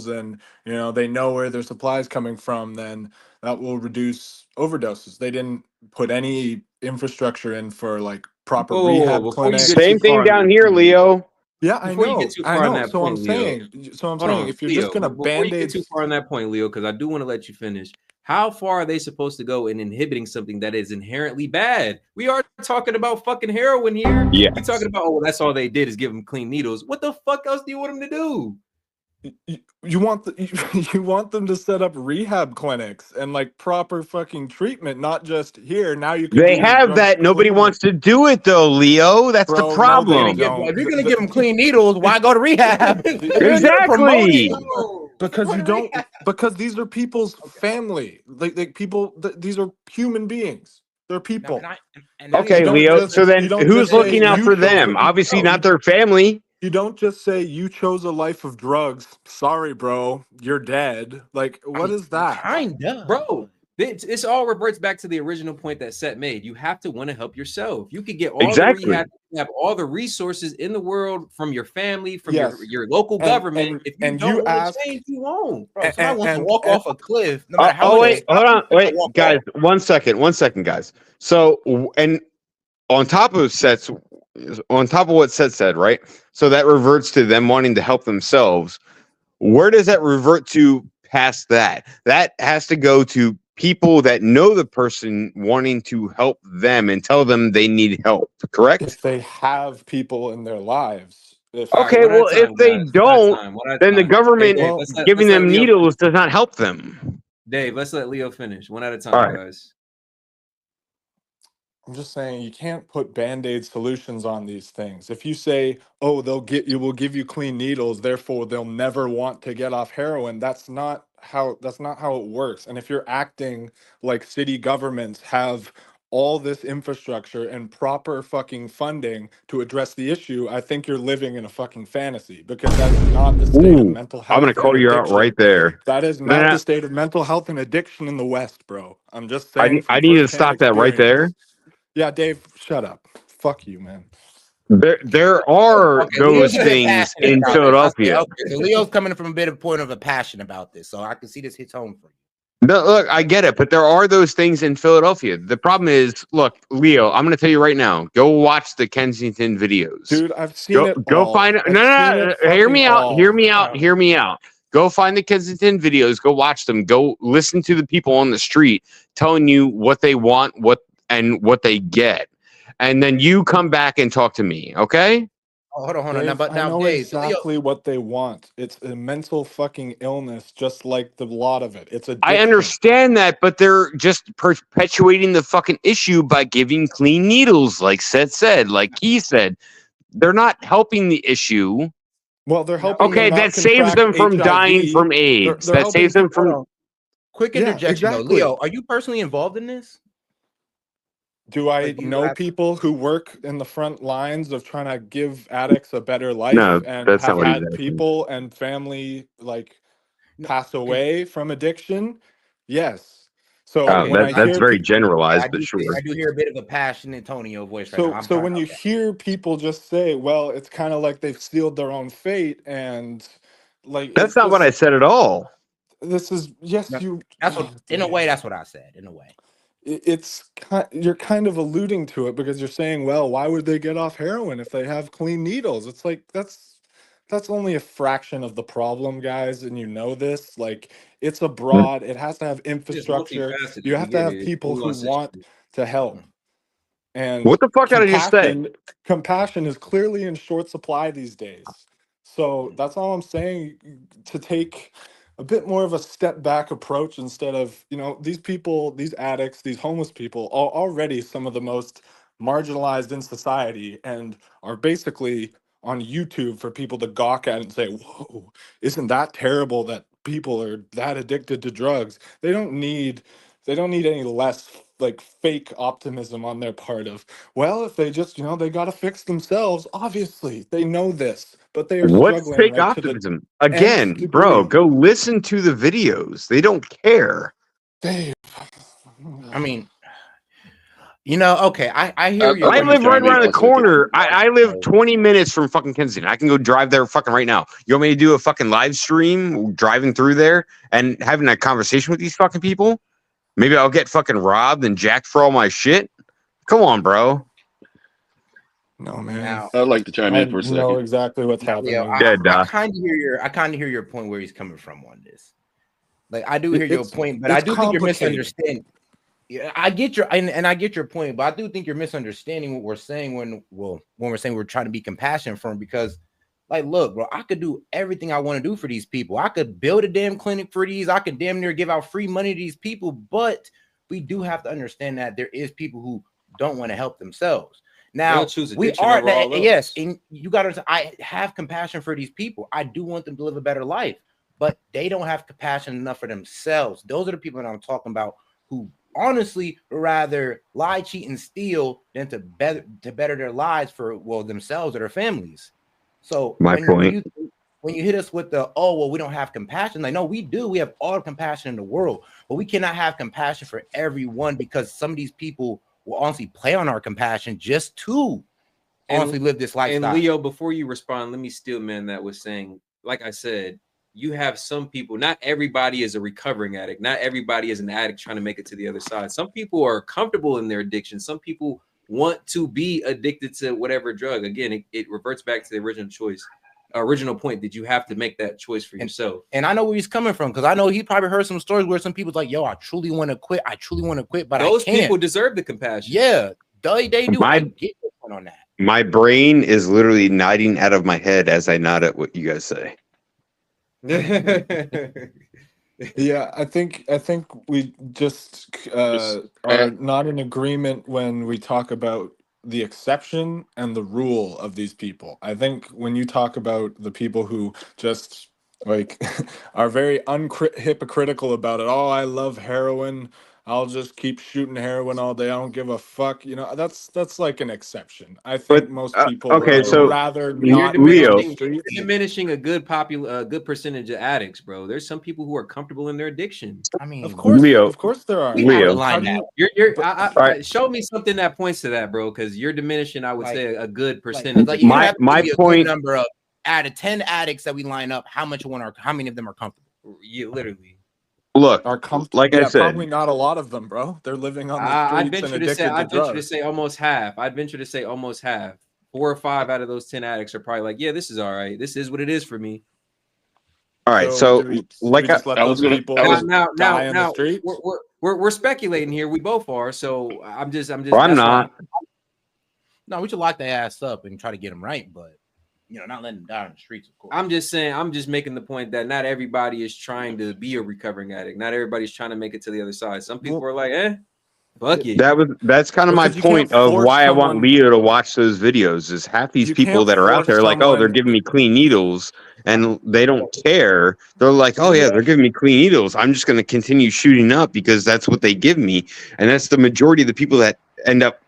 needles and they know where their supply is coming from, then that will reduce overdoses. They didn't put any infrastructure in for like proper Oh, rehab before you get clinics. too Same thing far on down that here, point, Leo. Yeah, before you get too far on that So point, Leo, I'm hold saying on, if you're Leo, just gonna before you get band-aid. too far on that point, Leo, because I do want to let you finish. How far are they supposed to go in inhibiting something that is inherently bad? We are talking about fucking heroin here. Yes. You're talking about, oh, that's all they did is give them clean needles. What the fuck else do you want them to do? You want them to set up rehab clinics and like proper fucking treatment, not just here. Now you can They do your have drugs that. Nobody cleanly. wants to do it though, Leo. That's the Bro, no, they problem. don't. If you're gonna give them clean needles, why go to rehab? If you're gonna promote Exactly. it, Because you don't. Because these are people's family. Like people. These are human beings. They're people. Okay, You don't Leo. just. So then You don't who's just say looking out you for chose. them? Obviously No, not their family. you don't just say you chose a life of drugs. Sorry, bro. You're dead. Like, what is that? kinda, Bro, it's all reverts back to the original point that Set made. You have to want to help yourself. You could get all Exactly. the rehab, you have all the resources in the world from your family, from Yes. your local government. If you and don't you want ask, to change, you won't. bro. Somebody wants to and, walk and off a cliff, no matter how Oh much. wait, hold on, wait, walk guys. off. 1 second, guys. So and on top of Set's, on top of what Set said, right? So that reverts to them wanting to help themselves. Where does that revert to past that? That has to go to people that know the person wanting to help them and tell them they need help, correct? if they have people in their lives. If All right, Okay, one at a well, if time, they guys. One at a don't, time. One at a then the time. Hey, government Dave, Well, giving let's let them Leo needles finish. does not help them. Dave, let's let Leo finish. One at a All time, right. guys. I'm just saying you can't put band-aid solutions on these things. If you say, "Oh, will give you clean needles, therefore they'll never want to get off heroin," that's not how it works. And if you're acting like city governments have all this infrastructure and proper fucking funding to address the issue, I think you're living in a fucking fantasy, because that is not the state of Ooh, mental I'm gonna health and call you out right addiction. there. That is No, not no, the state of mental health and addiction in the West, bro. I'm just I saying from I need to firsthand stop that right there. experience. Yeah, Dave, shut up. Fuck you, man. There are Okay, Leo's those a bit things passionate in about this. I see, Philadelphia. okay, so Leo's coming from a bit of a point of a passion about this, so I can see this hits home for you. No, look, I get it, but there are those things in Philadelphia. The problem is, look, Leo, I'm going to tell you right now. Go watch the Kensington videos. Dude, I've seen it Go all. find it. I've No, seen no, it no. Hear fucking me out. all. Hear me out. Hear me out. Go find the Kensington videos. Go watch them. Go listen to the people on the street telling you what they want, what they get, and then you come back and talk to me. Okay? Oh, hold on. Now, Dave, but I now, know Dave, so Leo, exactly what they want. It's a mental fucking illness, just like the lot of it. It's I addiction. understand that, but they're just perpetuating the fucking issue by giving clean needles, like Seth said, like he said. They're not helping the issue. Well, they're helping them Okay, not that saves contract them from dying HIV. from AIDS. They're That helping saves them people. hold from. on. Quick Yeah, interjection though, exactly. Leo, are you personally involved in this? Do I Like, do you know have? people who work in the front lines of trying to give addicts a better No, life and that's not have what he's had asking. people and family like No, pass and away from addiction? Yes. So okay, when I That's hear very people, generalized, but I sure. do hear a bit of a passion Antonio voice right now. I'm so trying. when you Okay, hear people just say, "Well, it's kind of like they've sealed their own fate," and like That's it's not what I just said at all. this is yes, no, you, that's what. In a way, Dave. that's what I said. In a way, You're kind of alluding to it because you're saying, well, why would they get off heroin if they have clean needles? It's like that's only a fraction of the problem, guys, and you know this. Like it's a broad, it has to have It's infrastructure. You multifaceted. We have to get have it. It's people who want multi-system. to help. And What the fuck did I just say? compassion is clearly in short supply these days. So that's all I'm saying, to take a bit more of a step back approach instead of, these people, these addicts, these homeless people are already some of the most marginalized in society and are basically on YouTube for people to gawk at and say, "Whoa, isn't that terrible that people are that addicted to drugs?" They don't need any less like fake optimism on their part of, well, if they just, they got to fix themselves. Obviously, they know this, but they are What's struggling fake like to the optimism? nth Again, bro, degree. go listen to the videos. They don't care. Dave, I mean, Okay, I hear I you. live right around the corner. I live 20 minutes from fucking Kensington. I can go drive there fucking right now. You want me to do a fucking live stream driving through there and having a conversation with these fucking people? Maybe I'll get fucking robbed and jacked for all my shit. Come on, bro. No, man. Now, I'd like to chime I in for a know second. exactly what's happening. I kind of hear your point where he's coming from on this. Like, I do hear your point, but I do think you're misunderstanding. Yeah, I get your and I get your point, but I do think you're misunderstanding what we're saying when we're saying we're trying to be compassionate for him, because, like, look, bro, I could do everything I want to do for these people. I could build a damn clinic for these. I could damn near give out free money to these people, but we do have to understand that there is people who don't want to help themselves. Now, we are that, yes, and you got to. I have compassion for these people. I do want them to live a better life, but they don't have compassion enough for themselves. Those are the people that I'm talking about who honestly rather lie, cheat, and steal than to better their lives for themselves or their families. So when you hit us with the we don't have compassion, like, no, we do. We have all the compassion in the world, but we cannot have compassion for everyone, because some of these people will honestly play on our compassion just to honestly live this lifestyle. And Leo, before you respond, let me steel man that was saying, like I said, you have some people, not everybody is a recovering addict. Not everybody is an addict trying to make it to the other side. Some people are comfortable in their addiction. Some people want to be addicted to whatever drug. Again, it reverts back to the original point that you have to make that choice for yourself. And I know where he's coming from, because I know he probably heard some stories where some people's like, yo, I truly want to quit. But those I can't. people deserve the compassion. Yeah, they do. I get your point on that. My brain is literally nodding out of my head as I nod at what you guys say. Yeah, I think we just are not in agreement when we talk about the exception and the rule of these people. I think when you talk about the people who just like are very hypocritical about it. Oh, I love heroin. I'll just keep shooting heroin all day. I don't give a fuck. That's like an exception. I think most people rather not be on the streets. You're diminishing a good percentage of addicts, bro. There's some people who are comfortable in their addiction. I mean, of course there are. Show me something that points to that, bro, because you're diminishing, I would say, a good percentage. Like, my point number of out of 10 addicts that we line up, how many of them are comfortable? You literally. Look, like I said, probably not a lot of them, bro. They're living on the streets and addicted to drugs. I'd venture to say almost half. I'd venture to say almost half. 4 or 5 out of those 10 addicts are probably like, yeah, this is all right. This is what it is for me. All right, so like I was gonna die on the street. We're speculating here. We both are. So I'm just. Well, I'm not. No, we should lock their ass up and try to get them right, but not letting them die on the streets, of course. I'm just saying, I'm just making the point that not everybody is trying to be a recovering addict. Not everybody's trying to make it to the other side. Some people are like, fuck it. That's kind of my point of why I want Leo to watch those videos. Is half these people that are out there like, oh, they're giving me clean needles, and they don't care. They're like, oh yeah, they're giving me clean needles. I'm just going to continue shooting up because that's what they give me, and that's the majority of the people that end up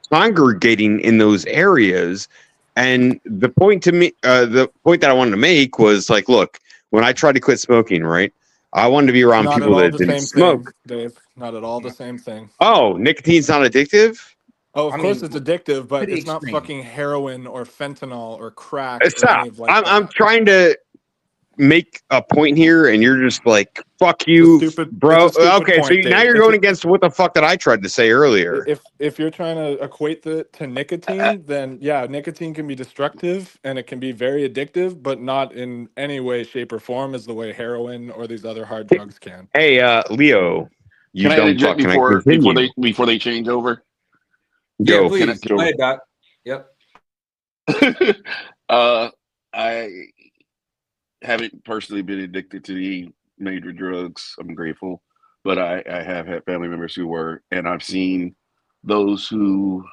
congregating in those areas. And the point that I wanted to make was like, look, when I tried to quit smoking, right, I wanted to be around people that didn't smoke. Dave, not at all the same thing. Oh, nicotine's not addictive? Oh, of course it's addictive, but it's not fucking heroin or fentanyl or crack. Stop. I'm trying to make a point here, and you're just like, fuck you, bro. Okay, so now you're going against what the fuck that I tried to say earlier. If you're trying to equate it to nicotine, then yeah, nicotine can be destructive and it can be very addictive, but not in any way, shape, or form as the way heroin or these other hard drugs can. Hey, Leo, you dumb fuck. Before they change over? Yeah, please. Go ahead, Doc. Yep. I haven't personally been addicted to the major drugs. I'm grateful, but I have had family members who were, and I've seen those who,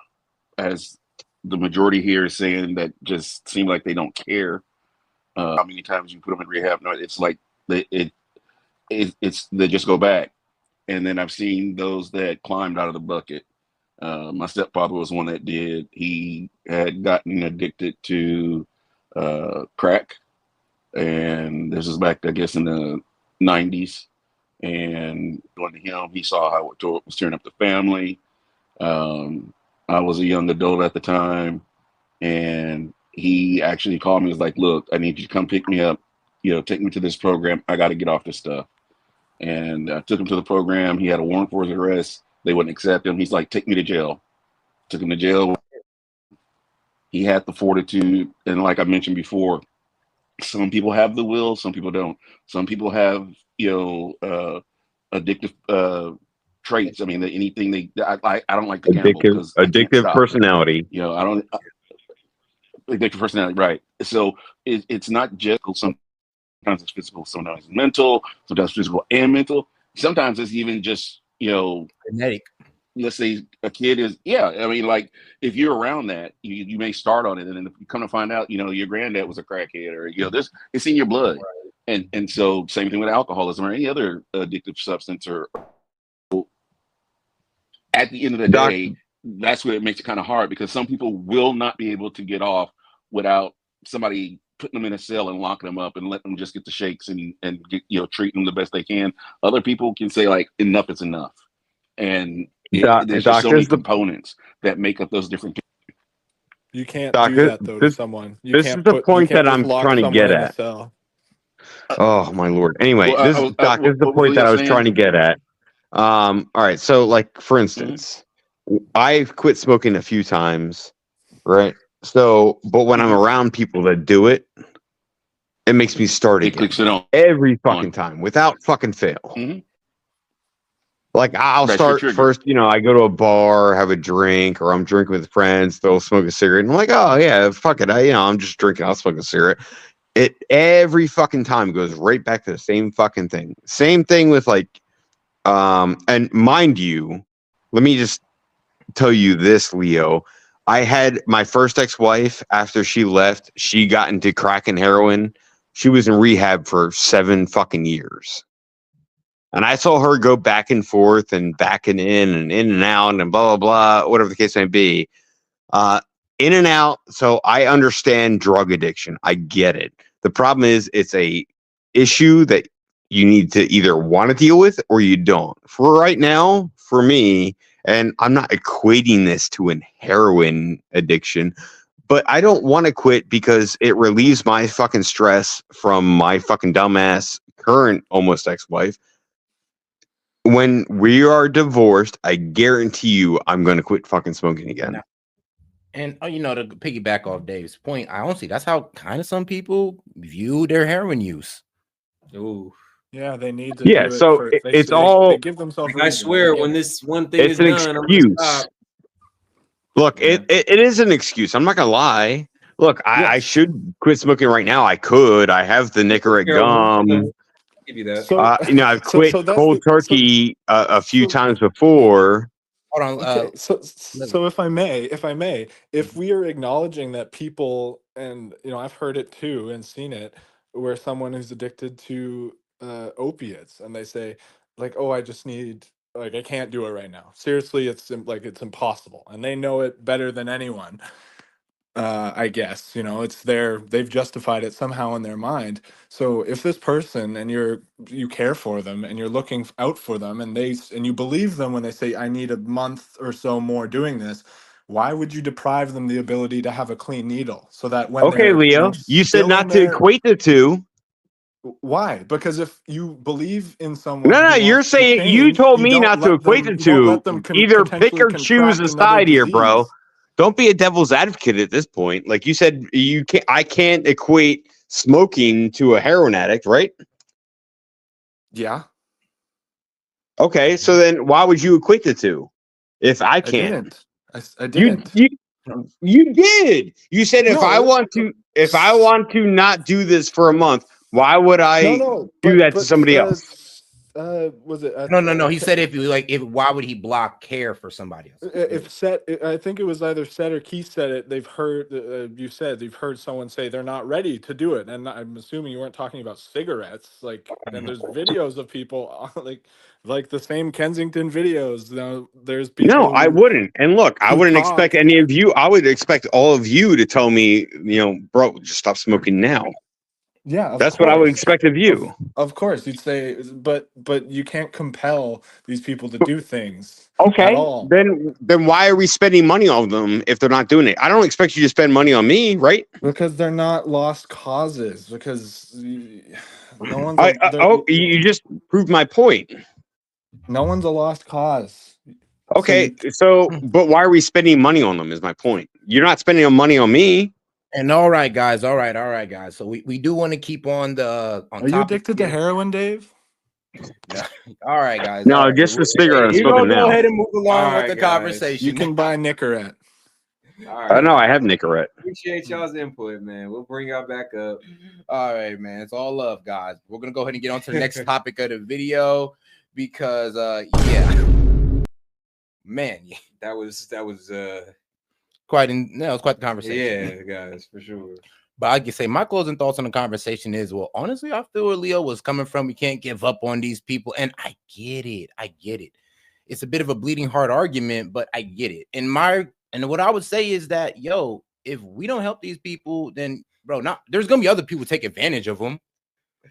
as the majority here is saying, that just seem like they don't care. How many times you put them in rehab? No, it's like they just go back. And then I've seen those that climbed out of the bucket. My stepfather was one that did. He had gotten addicted to crack. And this is back, I guess, in the 90s. And going to him, he saw how it was tearing up the family. I was a young adult at the time, and he actually called me. He was like, "Look, I need you to come pick me up. Take me to this program. I got to get off this stuff." And I took him to the program. He had a warrant for his arrest. They wouldn't accept him. He's like, "Take me to jail." Took him to jail. He had the fortitude, and like I mentioned before, some people have the will, some people don't. Some people have, addictive traits. I mean, anything I don't like to gamble because I can't addictive stop. personality. I don't addictive personality, right? So it's not just sometimes it's physical, sometimes it's mental, sometimes physical and mental. Sometimes it's even just genetic. Let's say a kid is, yeah, I mean, like if you're around that, you may start on it, and then if you come to find out, your granddad was a crackhead, or this, it's in your blood. And so same thing with alcoholism or any other addictive substance. Or at the end of the day, that's where it makes it kind of hard, because some people will not be able to get off without somebody putting them in a cell and locking them up and letting them just get the shakes and get, treating them the best they can. Other people can say like enough is enough. And there's just so many components that make up those different people. You can't do that though to someone. This is the point that I'm trying to get at. Oh my Lord. Anyway, Doc, this is the point that I was trying to get at. All right. So, like, for instance, I've quit smoking a few times, right? So, but when I'm around people that do it, it makes me start again every fucking time without fucking fail. Like, I'll start first, I go to a bar, have a drink, or I'm drinking with friends, they'll smoke a cigarette. And I'm like, oh yeah, fuck it. I'm just drinking, I'll smoke a cigarette. It every fucking time goes right back to the same fucking thing. Same thing with like, and mind you, let me just tell you this, Leo. I had my first ex-wife, after she left, she got into crack and heroin. She was in rehab for 7 fucking years. And I saw her go back and forth and back and in and out and blah, blah, blah, whatever the case may be. In and out. So I understand drug addiction. I get it. The problem is it's a issue that you need to either want to deal with or you don't. For right now, for me, and I'm not equating this to an heroin addiction, but I don't want to quit because it relieves my fucking stress from my fucking dumbass current almost ex-wife. When we are divorced, I guarantee you I'm going to quit fucking smoking again. And, to piggyback off Dave's point, I honestly, that's how kind of some people view their heroin use. Ooh. Yeah, they need to do it. So it's all. They give themselves. I swear, when this one thing is an done, excuse. I'm gonna stop. Look, it is an excuse. I'm not gonna lie. Look, I should quit smoking right now. I could. I have the Nicorette gum. I'll give you that. So, I've quit cold turkey a few times before. Hold on. Okay, so if I may, if we are acknowledging that people, and I've heard it too and seen it, where someone who's addicted to opiates, and they say like, oh, I just need, like, I can't do it right now. Seriously, it's impossible, and they know it better than anyone. I guess, it's they've justified it somehow in their mind. So if this person, and you care for them and you're looking out for them, and you believe them when they say, I need a month or so more doing this, why would you deprive them the ability to have a clean needle so that when Leo, you said not to equate the two. Why? Because if you believe in someone, no, you're saying change, you told me not to equate the two. Either pick or choose a side here, bro. Don't be a devil's advocate at this point. Like you said, I can't equate smoking to a heroin addict, right? Yeah. Okay, so then why would you equate the two? If I can't, I didn't. You did. You said if I want to not do this for a month, why would I do that to somebody else? Was it? No. He said why would he block care for somebody else? If S.E.T, I think it was either S.E.T or Keith said it. They've heard you've heard someone say they're not ready to do it, and I'm assuming you weren't talking about cigarettes. Like, and there's videos of people like the same Kensington videos. Now there's people. No, I wouldn't. And look, I wouldn't expect any of you. I would expect all of you to tell me, bro, just stop smoking now. Yeah, of That's what I would course. expect of you. Of course, you'd say, but you can't compel these people to do things at Okay, all then why are we spending money on them if they're not doing it? I don't expect you to spend money on me, right? because they're not lost causes. Because no one's You just proved my point. no one's a lost cause. Okay, but why are we spending money on them? Is my point. You're not spending money on me. And all right, guys. So we do want to keep on the Are you addicted to heroin, Dave? No. All right, guys. No, All right. just the cigarette I'm We're smoking gonna go now. ahead and move along with right, the guys. conversation. You can buy Nicorette. All I right. know I have Nicorette. Appreciate y'all's input, man. We'll bring y'all back up. All right, man. It's all love, guys. We're gonna go ahead and get on to the next topic of the video because yeah. Man, that was it was quite the conversation. Yeah, guys, for sure. But I can say my closing thoughts on the conversation is, well, honestly, I feel where Leo was coming from. We can't give up on these people. And I get it. It's a bit of a bleeding heart argument, but I get it. And what I would say is that, yo, if we don't help these people, then bro, there's gonna be other people take advantage of them.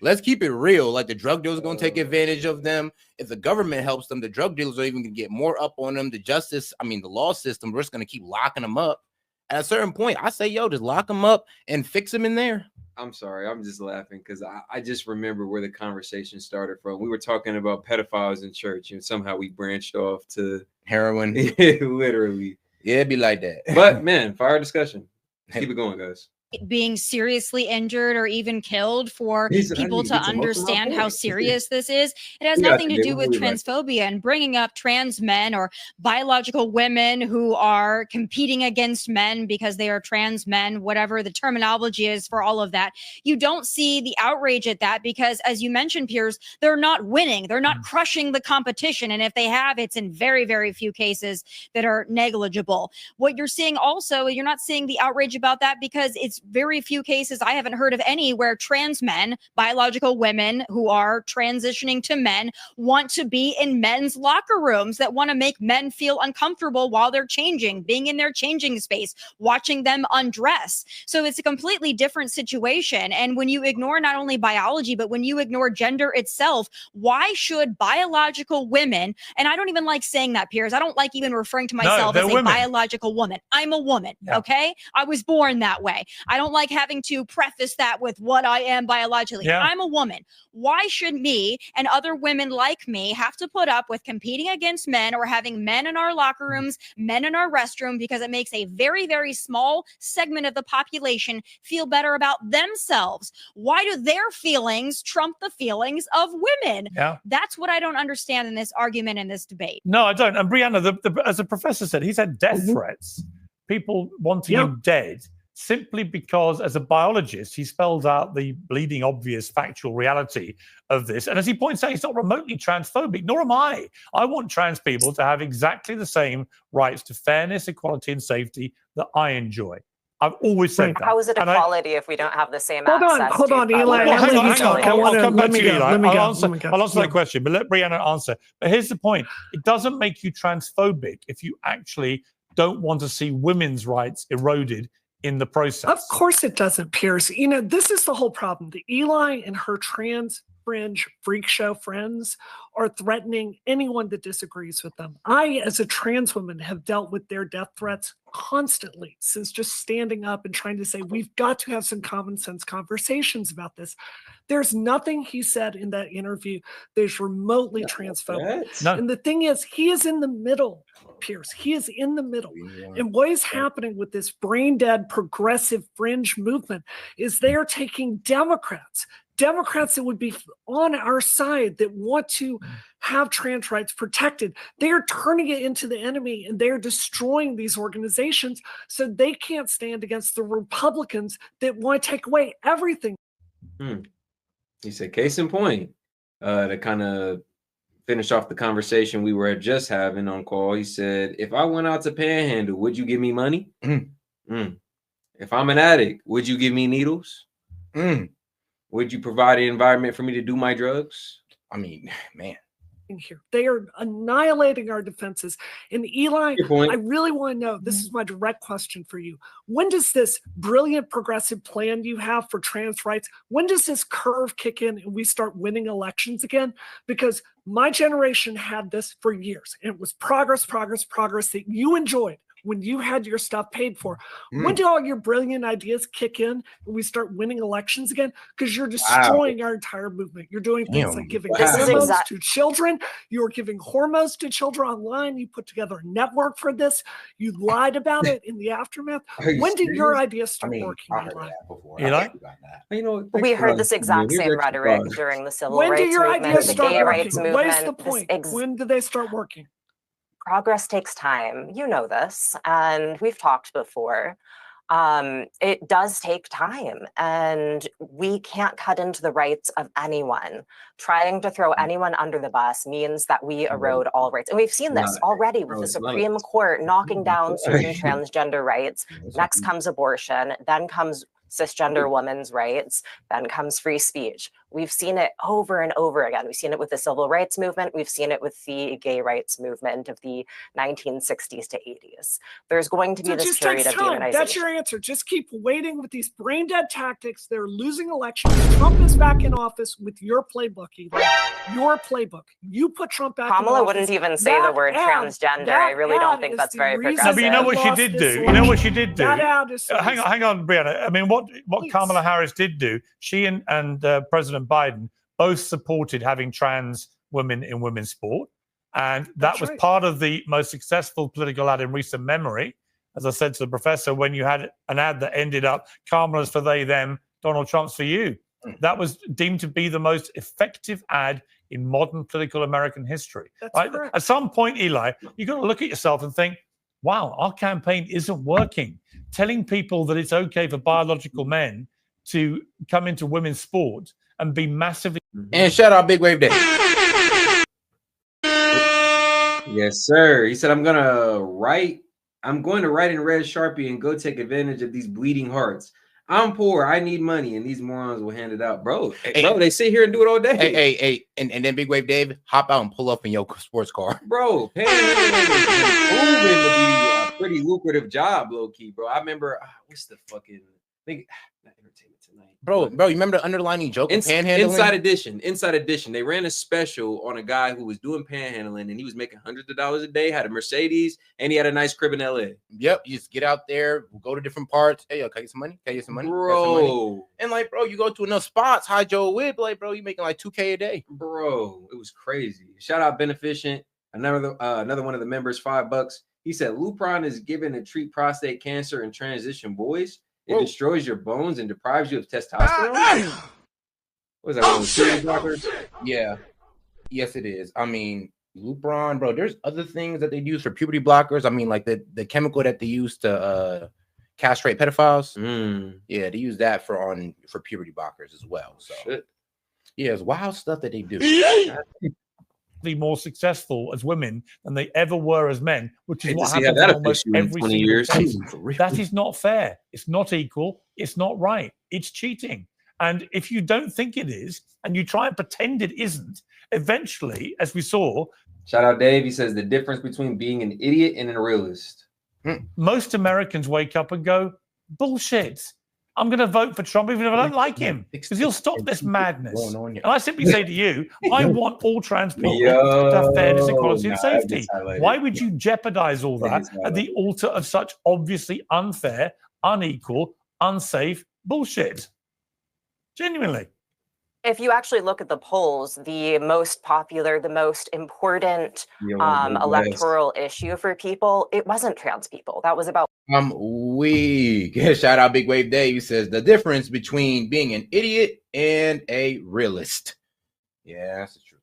Let's keep it real. Like the drug dealers are gonna take advantage of them. If the government helps them, the drug dealers are even gonna get more up on them. The law system, we're just gonna keep locking them up. At a certain point, I say, yo, just lock them up and fix them in there. I'm sorry. I'm just laughing because I just remember where the conversation started from. We were talking about pedophiles in church, and somehow we branched off to heroin. Literally. Yeah, it'd be like that. But man, fire discussion. Keep it going, guys. Being seriously injured or even killed for people to understand how serious this is. It has nothing to do with transphobia and bringing up trans men or biological women who are competing against men because they are trans men, whatever the terminology is for all of that. You don't see the outrage at that because, as you mentioned, Piers, they're not winning. They're not crushing the competition. And if they have, it's in very, very few cases that are negligible. What you're seeing also, you're not seeing the outrage about that because it's very few cases. I haven't heard of any where trans men, biological women who are transitioning to men, want to be in men's locker rooms, that want to make men feel uncomfortable while they're changing, being in their changing space, watching them undress. So it's a completely different situation. And when you ignore not only biology, but when you ignore gender itself, why should biological women, and I don't even like saying that, Piers, I don't like even referring to myself as a biological woman. I'm a woman, okay? I was born that way. I don't like having to preface that with what I am biologically. I'm a woman. Why should me and other women like me have to put up with competing against men or having men in our locker rooms, men in our restroom, because it makes a very, very small segment of the population feel better about themselves? Why do their feelings trump the feelings of women? That's what I don't understand in this argument, in this debate. No, I don't. And Brianna, as the professor said, he's had death threats. People wanting him dead. Simply because, as a biologist, he spells out the bleeding obvious factual reality of this. And as he points out, he's not remotely transphobic, nor am I. I want trans people to have exactly the same rights to fairness, equality, and safety that I enjoy. I've always said that. How is it equality if we don't have the same access? Hold on, Eli. Hang on. I'll come back to you, Eli. I'll answer that question, but let Brianna answer. But here's the point. It doesn't make you transphobic if you actually don't want to see women's rights eroded in the process. Of course it doesn't, Piers. You know, this is the whole problem. The Eli and her trans fringe freak show friends are threatening anyone that disagrees with them. I, as a trans woman, have dealt with their death threats constantly since just standing up and trying to say, we've got to have some common sense conversations about this. There's nothing he said in that interview that is remotely transphobic. And the thing is, he is in the middle, Piers. He is in the middle. And what is happening with this brain dead progressive fringe movement is they are taking Democrats that would be on our side, that want to have trans rights protected. They are turning it into the enemy, and they are destroying these organizations so they can't stand against the Republicans that want to take away everything. He said, case in point, to kind of finish off the conversation we were just having on call, he said, if I went out to Panhandle, would you give me money? If I'm an addict, would you give me needles? Mm. Would you provide an environment for me to do my drugs? I mean, man. here. They are annihilating our defenses. And Eli, I really want to know, this is my direct question for you. When does this brilliant progressive plan you have for trans rights, when does this curve kick in and we start winning elections again? Because my generation had this for years. And it was progress that you enjoyed when you had your stuff paid for. When do all your brilliant ideas kick in and we start winning elections again? Because you're destroying our entire movement. You're doing things like giving hormones to children. You're giving hormones to children online. You put together a network for this. You lied about it in the aftermath. When did your ideas start working, Eli? You know, we heard this exact same rhetoric during the civil rights movement, the gay rights movement. What is the point? When do they start working? Progress takes time. You know this, and we've talked before. It does take time, and we can't cut into the rights of anyone. Trying to throw anyone under the bus means that we erode all rights. And we've seen this already with the Supreme Court knocking down certain transgender rights. Next comes abortion, then comes cisgender women's rights, then comes free speech. We've seen it over and over again. We've seen it with the civil rights movement. We've seen it with the gay rights movement of the 1960s to 80s. There's going to be this period of demonization. That's your answer. Just keep waiting with these brain dead tactics. They're losing elections. Trump is back in office with your playbook, Eli. Your playbook. You put Trump back in office. Kamala wouldn't even say the word transgender. I really don't think that's very progressive. No, but you know what she did do? You know what she did do? Hang on, Brianna. I mean, what Kamala Harris did do, she and President Biden both supported having trans women in women's sport. And that was part of the most successful political ad in recent memory. As I said to the professor, when you had an ad that ended up, Kamala's for they, them, Donald Trump's for you. That was deemed to be the most effective ad in modern political American history. Right? At some point, Eli, you've got to look at yourself and think, wow, our campaign isn't working. Telling people that it's okay for biological men to come into women's sport and be massively. And shout out Big Wave Day. Yes, sir. He said, I'm going to write in red Sharpie and go take advantage of these bleeding hearts. I'm poor. I need money, and these morons will hand it out, bro. Bro, they sit here and do it all day. Hey, and then Big Wave Dave, hop out and pull up in your sports car, bro. Panhandling is proven to be a pretty lucrative job, low key, bro. I remember what's the fucking thing? Not Entertainment Tonight, bro. You remember the underlining joke of panhandling? Inside Edition. They ran a special on a guy who was doing panhandling, and he was making hundreds of dollars a day, had a Mercedes, and he had a nice crib in LA. Yep, you just get out there, go to different parts. Hey, yo, can I get some money? Can I get some money, bro? And like, bro, you go to enough spots, hide your whip, like, bro, you making like $2K a day, bro. It was crazy. Shout out Beneficent, another one of the members, $5. He said Lupron is given to treat prostate cancer and transition boys. It destroys your bones and deprives you of testosterone. What is that? Yeah. Yes, it is. I mean, Lupron, bro. There's other things that they use for puberty blockers. I mean, like the chemical that they use to castrate pedophiles. Yeah, they use that for puberty blockers as well. So yeah, it's wild stuff that they do. More successful as women than they ever were as men, which is what happens in almost every 20 years. That is not fair. It's not equal. It's not right. It's cheating. And if you don't think it is, and you try and pretend it isn't, eventually, as we saw. Shout out Dave. He says the difference between being an idiot and a realist. Most Americans wake up and go, bullshit. I'm going to vote for Trump even if I don't like him because he'll stop this madness. And I simply say to you, I want all trans people to have fairness, equality, and safety. Why would you jeopardize all that at the altar of such obviously unfair, unequal, unsafe bullshit? Genuinely. If you actually look at the polls, the most popular, the most important electoral issue for people, it wasn't trans people. That was about weak. Shout out Big Wave Dave. He says the difference between being an idiot and a realist. Yeah, that's the truth.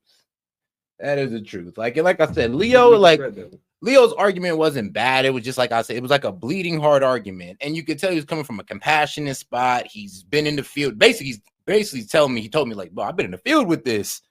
That is the truth. Like I said, Leo's argument wasn't bad. It was just like I said, it was like a bleeding heart argument. And you could tell he was coming from a compassionate spot. He's been in the field. Basically he told me like, bro, I've been in the field with this.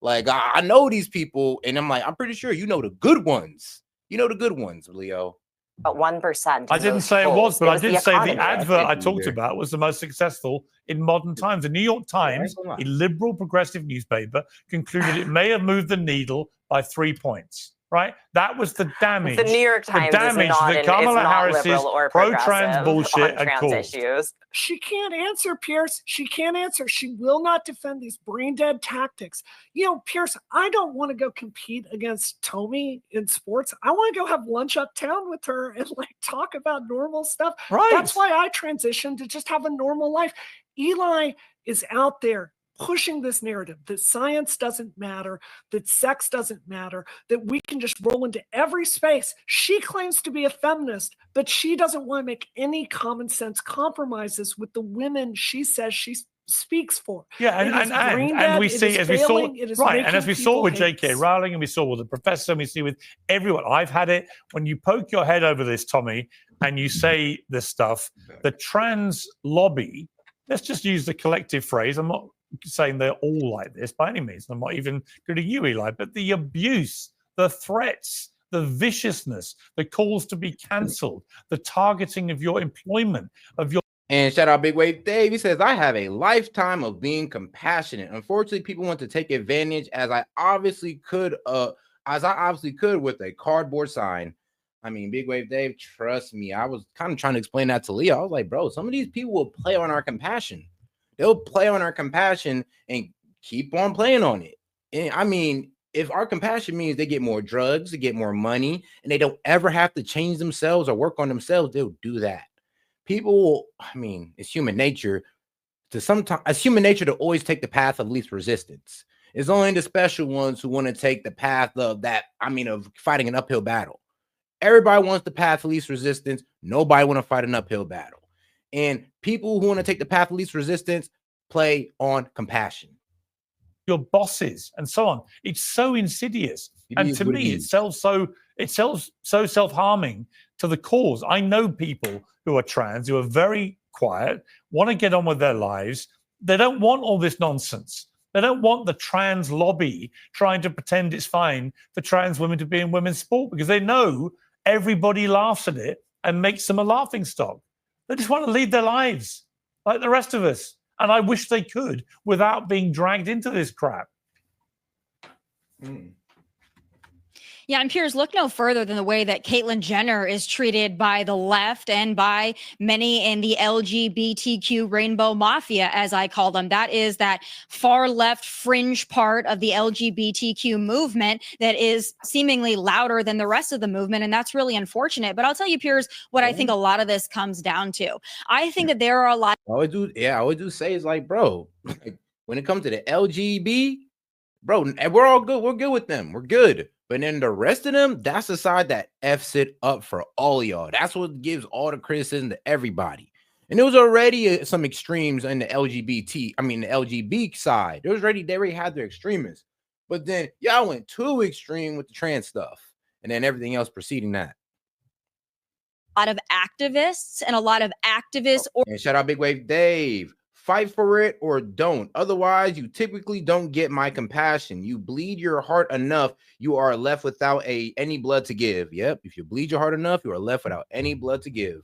Like, I know these people. And I'm like, I'm pretty sure you know the good ones. You know the good ones, Leo. But 1%. I didn't say it was, but I did say the advert I talked either. about was the most successful in modern times. The New York Times, a liberal progressive newspaper, concluded it may have moved the needle by 3 points. Right? That was the damage. The New York Times is not, liberal or pro-trans bullshit on trans issues. She can't answer, Pierce. She can't answer. She will not defend these brain dead tactics. You know, Pierce, I don't want to go compete against Tommy in sports. I want to go have lunch uptown with her and like talk about normal stuff. Right. That's why I transitioned to just have a normal life. Eli is out there pushing this narrative that science doesn't matter, that sex doesn't matter, that we can just roll into every space. She claims to be a feminist, but she doesn't want to make any common sense compromises with the women she says she speaks for. Yeah, and we see, as we saw, right, and as we saw with J.K. Rowling, and we saw with the professor, and we see with everyone. I've had it. When you poke your head over this, Tommy, and you say this stuff, the trans lobby, let's just use the collective phrase. I'm not saying they're all like this by any means. I'm not even including you, Eli, but the abuse, the threats, the viciousness, the calls to be cancelled, the targeting of your employment, of your. And shout out Big Wave Dave. He says, I have a lifetime of being compassionate. Unfortunately, people want to take advantage as I obviously could with a cardboard sign. I mean, Big Wave Dave, trust me. I was kind of trying to explain that to Leah. I was like, bro, some of these people will play on our compassion. They'll play on our compassion and keep on playing on it. And I mean, if our compassion means they get more drugs, they get more money, and they don't ever have to change themselves or work on themselves, they'll do that. People will, I mean, it's human nature to always take the path of least resistance. It's only the special ones who want to take the path of of fighting an uphill battle. Everybody wants the path of least resistance. Nobody want to fight an uphill battle. And people who want to take the path of least resistance play on compassion. Your bosses and so on. It's so insidious. And to me, it's so self-harming to the cause. I know people who are trans, who are very quiet, want to get on with their lives. They don't want all this nonsense. They don't want the trans lobby trying to pretend it's fine for trans women to be in women's sport because they know everybody laughs at it and makes them a laughing stock. They just want to lead their lives like the rest of us. And I wish they could without being dragged into this crap. Yeah, and Piers, look no further than the way that Caitlyn Jenner is treated by the left and by many in the LGBTQ rainbow mafia, as I call them. That is that far left fringe part of the LGBTQ movement that is seemingly louder than the rest of the movement. And that's really unfortunate. But I'll tell you, Piers, what I think a lot of this comes down to. I think that there are a lot. I always do say is like, bro, when it comes to the LGB, bro, we're all good. We're good with them. We're good. But then the rest of them, that's the side that F's it up for all y'all. That's what gives all the criticism to everybody. And there was already some extremes in the LGB side. They already had their extremists. But then y'all went too extreme with the trans stuff. And then everything else preceding that. A lot of activists and a lot of activists. And shout out Big Wave Dave. Fight for it or don't. Otherwise, you typically don't get my compassion. You bleed your heart enough, you are left without any blood to give. Yep. If you bleed your heart enough, you are left without any blood to give.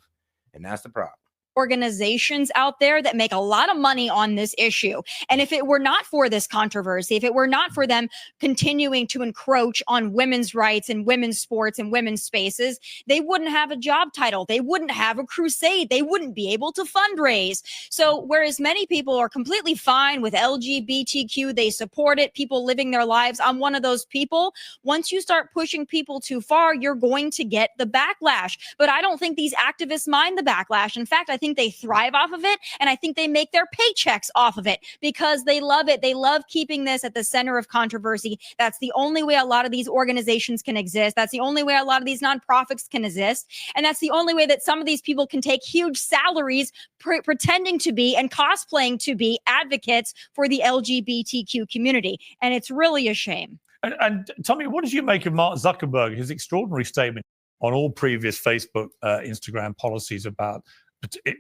And that's the problem. Organizations out there that make a lot of money on this issue. And if it were not for this controversy, if it were not for them continuing to encroach on women's rights and women's sports and women's spaces, they wouldn't have a job title. They wouldn't have a crusade. They wouldn't be able to fundraise. So whereas many people are completely fine with LGBTQ, they support it, people living their lives. I'm one of those people. Once you start pushing people too far, you're going to get the backlash. But I don't think these activists mind the backlash. In fact, I think they thrive off of it, and I think they make their paychecks off of it because they love it. They love keeping this at the center of controversy. That's the only way a lot of these organizations can exist. That's the only way a lot of these nonprofits can exist. And that's the only way that some of these people can take huge salaries pretending to be and cosplaying to be advocates for the LGBTQ community. And it's really a shame. And Tommy, what did you make of Mark Zuckerberg, his extraordinary statement on all previous Facebook, Instagram policies about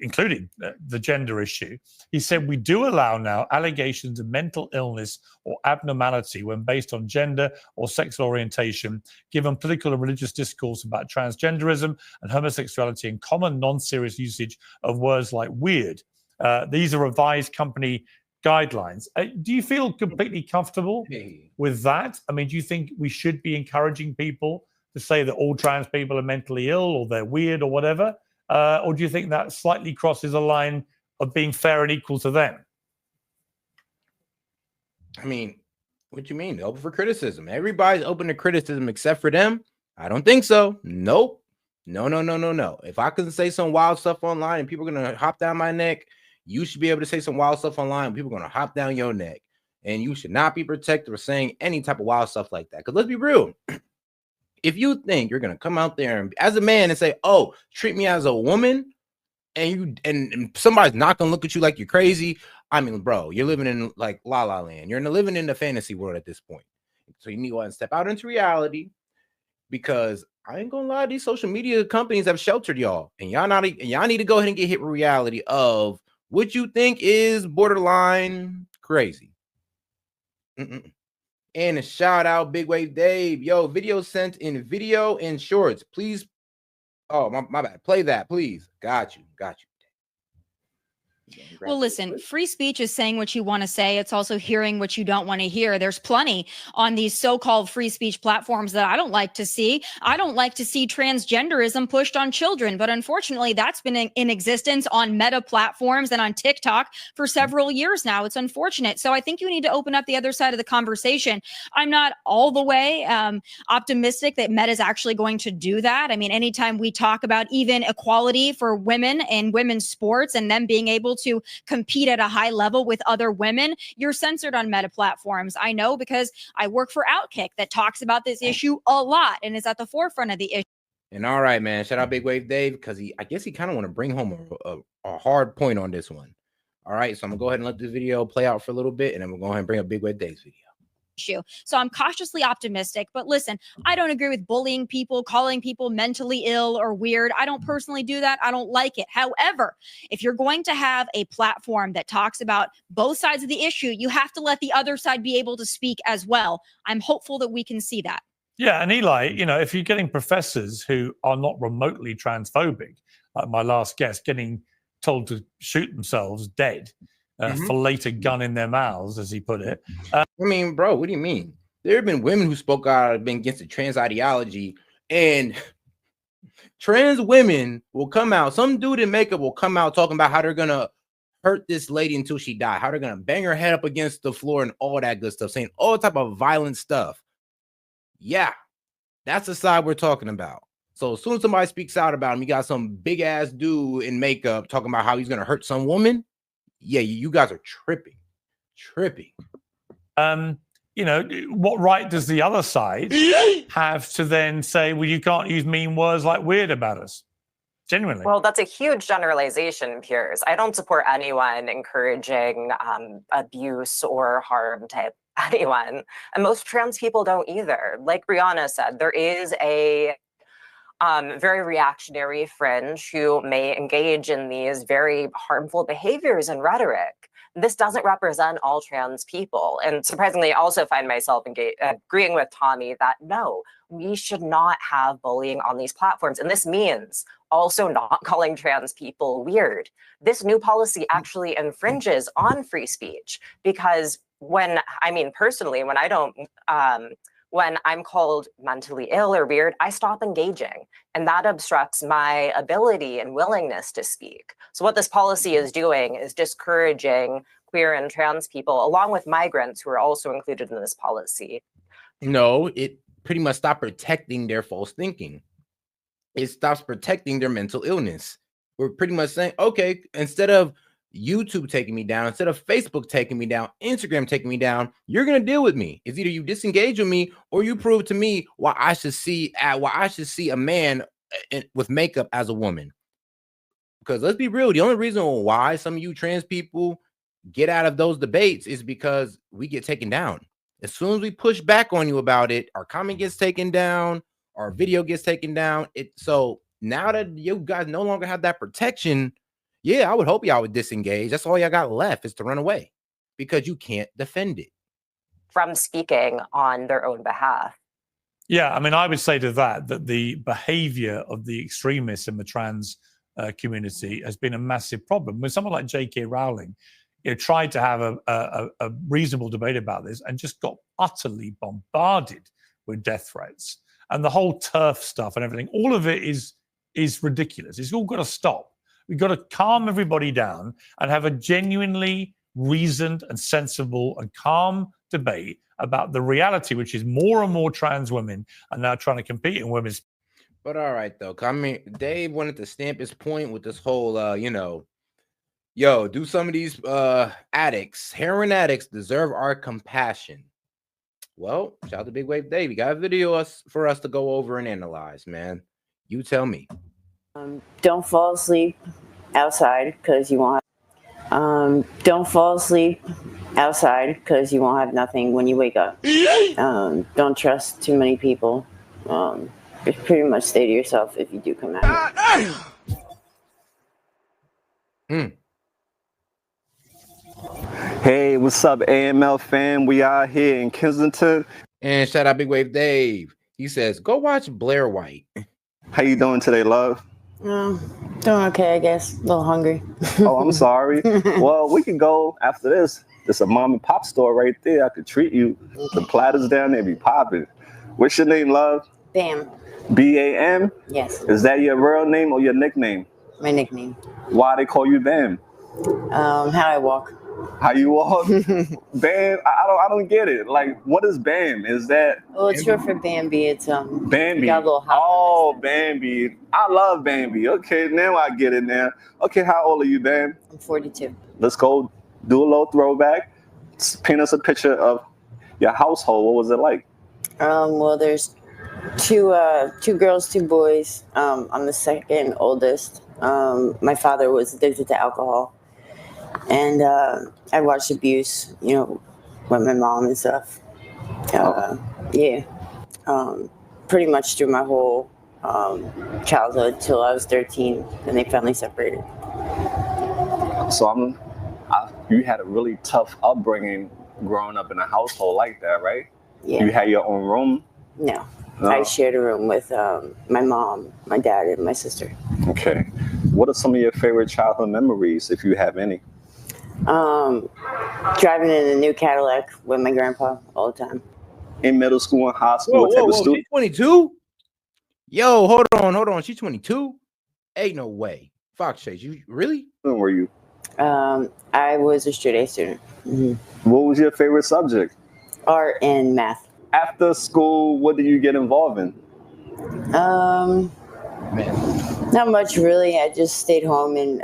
including the gender issue. He said, we do allow now allegations of mental illness or abnormality when based on gender or sexual orientation, given political and religious discourse about transgenderism and homosexuality and common non-serious usage of words like weird. These are revised company guidelines. Do you feel completely comfortable with that? I mean, do you think we should be encouraging people to say that all trans people are mentally ill or they're weird or whatever? Or do you think that slightly crosses a line of being fair and equal to them? I mean, what you mean? Open for criticism. Everybody's open to criticism except for them? I don't think so. Nope. No. If I can say some wild stuff online and people are going to hop down my neck, you should be able to say some wild stuff online and people are going to hop down your neck. And you should not be protected for saying any type of wild stuff like that. Because let's be real. If you think you're going to come out there and as a man and say, oh, treat me as a woman, and somebody's not going to look at you like you're crazy. I mean, bro, you're living in like La La Land. You're living in the fantasy world at this point. So you need to go and step out into reality, because I ain't going to lie, these social media companies have sheltered y'all, and y'all need to go ahead and get hit with reality of what you think is borderline crazy. And a shout out, Big Wave Dave. Yo, video sent in video and shorts. Please. Oh, my bad. Play that, please. Got you. Well, listen, free speech is saying what you want to say. It's also hearing what you don't want to hear. There's plenty on these so-called free speech platforms that I don't like to see. I don't like to see transgenderism pushed on children, but unfortunately, that's been in existence on Meta platforms and on TikTok for several years now. It's unfortunate. So I think you need to open up the other side of the conversation. I'm not all the way optimistic that Meta is actually going to do that. I mean, anytime we talk about even equality for women in women's sports and them being able to compete at a high level with other women, you're censored on Meta platforms. I know, because I work for Outkick that talks about this issue a lot and is at the forefront of the issue. And all right, man, shout out Big Wave Dave, because I guess he kind of want to bring home a hard point on this one. All right, so I'm gonna go ahead and let the video play out for a little bit, and then we'll go ahead and bring up Big Wave Dave's video. So I'm cautiously optimistic, but listen, I don't agree with bullying people, calling people mentally ill or weird. I don't personally do that. I don't like it. However, if you're going to have a platform that talks about both sides of the issue, you have to let the other side be able to speak as well. I'm hopeful that we can see that. Yeah, and Eli, if you're getting professors who are not remotely transphobic, like my last guest, getting told to shoot themselves dead, for later gun in their mouths, as he put it. I mean, bro, what do you mean? There have been women who spoke out against the trans ideology, and trans women will come out. Some dude in makeup will come out talking about how they're gonna hurt this lady until she died, how they're gonna bang her head up against the floor and all that good stuff, saying all type of violent stuff. Yeah, that's the side we're talking about. So as soon as somebody speaks out about him, you got some big ass dude in makeup talking about how he's gonna hurt some woman. Yeah, you guys are tripping. What right does the other side have to then say, well, you can't use mean words like weird about us? Genuinely. Well, that's a huge generalization, Piers. I don't support anyone encouraging abuse or harm to anyone. And most trans people don't either. Like Brianna said, there is a very reactionary fringe who may engage in these very harmful behaviors and rhetoric. This doesn't represent all trans people. And surprisingly, I also find myself agreeing with Tommy that no, we should not have bullying on these platforms. And this means also not calling trans people weird. This new policy actually infringes on free speech, because when I'm called mentally ill or weird, I stop engaging, and that obstructs my ability and willingness to speak. So what this policy is doing is discouraging queer and trans people, along with migrants who are also included in this policy. No, it pretty much stops protecting their false thinking. It stops protecting their mental illness. We're pretty much saying, okay, instead of YouTube taking me down, instead of Facebook taking me down, Instagram taking me down, you're gonna deal with me. It's either you disengage with me or you prove to me why I should see a man with makeup as a woman. Because let's be real, the only reason why some of you trans people get out of those debates is because we get taken down. As soon as we push back on you about it, our comment gets taken down, our video gets taken down. So now that you guys no longer have that protection, Yeah, I would hope y'all would disengage. That's all y'all got left is to run away because you can't defend it. From speaking on their own behalf. Yeah, I mean, I would say to that the behavior of the extremists in the trans community has been a massive problem. When someone like J.K. Rowling tried to have a reasonable debate about this and just got utterly bombarded with death threats. And the whole turf stuff and everything, all of it is ridiculous. It's all got to stop. We've got to calm everybody down and have a genuinely reasoned and sensible and calm debate about the reality, which is more and more trans women are now trying to compete in women's. But all right, though. I mean, Dave wanted to stamp his point with this whole, yo, do some of these addicts, heroin addicts, deserve our compassion? Well, shout out to Big Wave Dave. You got a video for us to go over and analyze, man. You tell me. Don't fall asleep outside because you won't have, don't fall asleep outside because you won't have nothing when you wake up. Don't trust too many people. Just pretty much stay to yourself if you do come out. Hey, what's up, AML fam? We out here in Kensington. And shout out Big Wave Dave. He says, go watch Blair White. How you doing today, love? Doing okay, I guess. A little hungry. Oh, I'm sorry. Well, we can go after this. There's a mom and pop store right there. I could treat you. The platters down there be popping. What's your name, love? Bam. B-A-M? Yes. Is that your real name or your nickname? My nickname. Why they call you Bam? How I walk. How you walk? Bam? I don't get it. Like, what is Bam? Is that? Well, it's short for Bambi. It's Bambi. Got a little hop. Oh, Bambi. I love Bambi. Okay, now I get it now. Okay, how old are you, Bam? I'm 42. Let's go do a little throwback. Paint us a picture of your household. What was it like? Well, there's two girls, 2 boys. I'm the second oldest. My father was addicted to alcohol. And I watched abuse, with my mom and stuff. Yeah. Pretty much through my whole childhood till I was 13, and they finally separated. So you had a really tough upbringing growing up in a household like that, right? Yeah. You had your own room? No. I shared a room with my mom, my dad, and my sister. Okay. What are some of your favorite childhood memories, if you have any? Driving in a new Cadillac with my grandpa all the time. In middle school and high school, what type of student? She's 22? Yo, hold on. She's 22? Ain't no way. Fox Chase, you really? When were you? I was a straight A student. Mm-hmm. What was your favorite subject? Art and math. After school, what did you get involved in? Not much really. I just stayed home and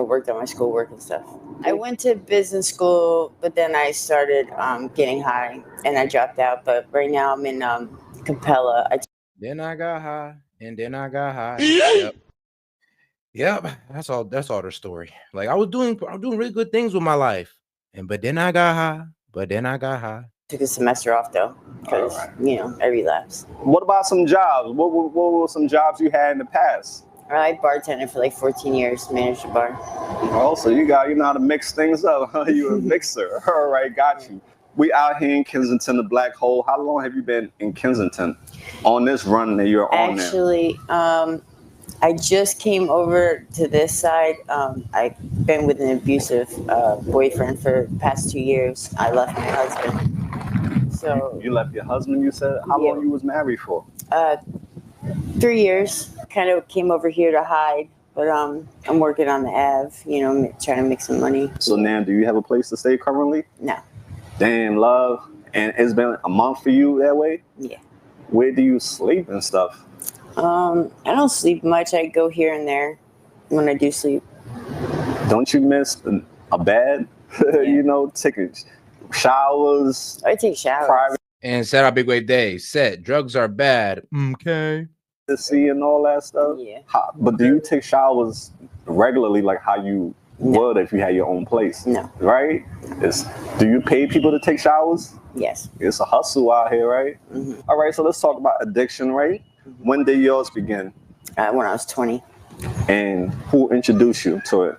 worked on my schoolwork and stuff. I went to business school, but then I started getting high and I dropped out. But right now I'm in Capella. Then I got high, and then I got high. Yep. That's all their story. Like I was doing really good things with my life, but then I got high. Took a semester off though, because I relapsed. What about some jobs? What were some jobs you had in the past? I bartended for like 14 years, managed a bar. Oh, so you know how to mix things up, huh? You're a mixer. All right, got you. We out here in Kensington, the Black Hole. How long have you been in Kensington on this run that you're on now? Actually, I just came over to this side. I've been with an abusive boyfriend for the past 2 years. I left my husband. So you left your husband, you said? How long you was married for? 3 years. Kind of came over here to hide, but I'm working on the Ave, trying to make some money. So now, do you have a place to stay currently? No. Damn, love. And it's been a month for you that way? Yeah. Where do you sleep and stuff? I don't sleep much. I go here and there when I do sleep. Don't you miss a bed? Taking showers? I take showers. Private. And shout out Big Wave Dave. Said drugs are bad. Okay. To see and all that stuff? Yeah. But do you take showers regularly like how you would if you had your own place? No. Right? Do you pay people to take showers? Yes. It's a hustle out here, right? Mm-hmm. All right, so let's talk about addiction, right? Mm-hmm. When did yours begin? When I was 20. And who introduced you to it?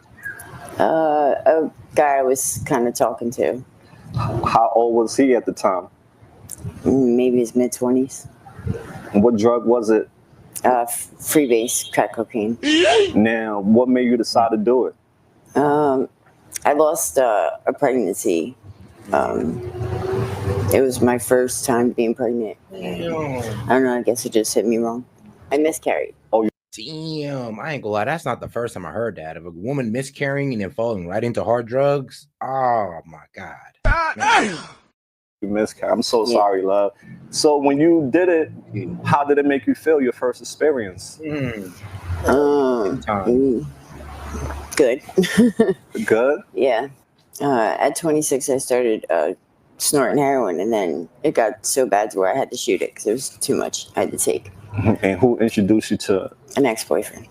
A guy I was kind of talking to. How old was he at the time? Maybe his mid-20s. What drug was it? Freebase crack cocaine. Now, what made you decide to do it? I lost a pregnancy. It was my first time being pregnant. I don't know, I guess it just hit me wrong. I miscarried. Oh, damn, I ain't gonna lie, that's not the first time I heard that. Of a woman miscarrying and then falling right into hard drugs. Oh my God. You miscarried. I'm so sorry, love. So when you did it, how did it make you feel, your first experience? Good. Good? Yeah. At 26, I started snorting heroin, and then it got so bad to where I had to shoot it because it was too much I had to take. And who introduced you to it? An ex-boyfriend.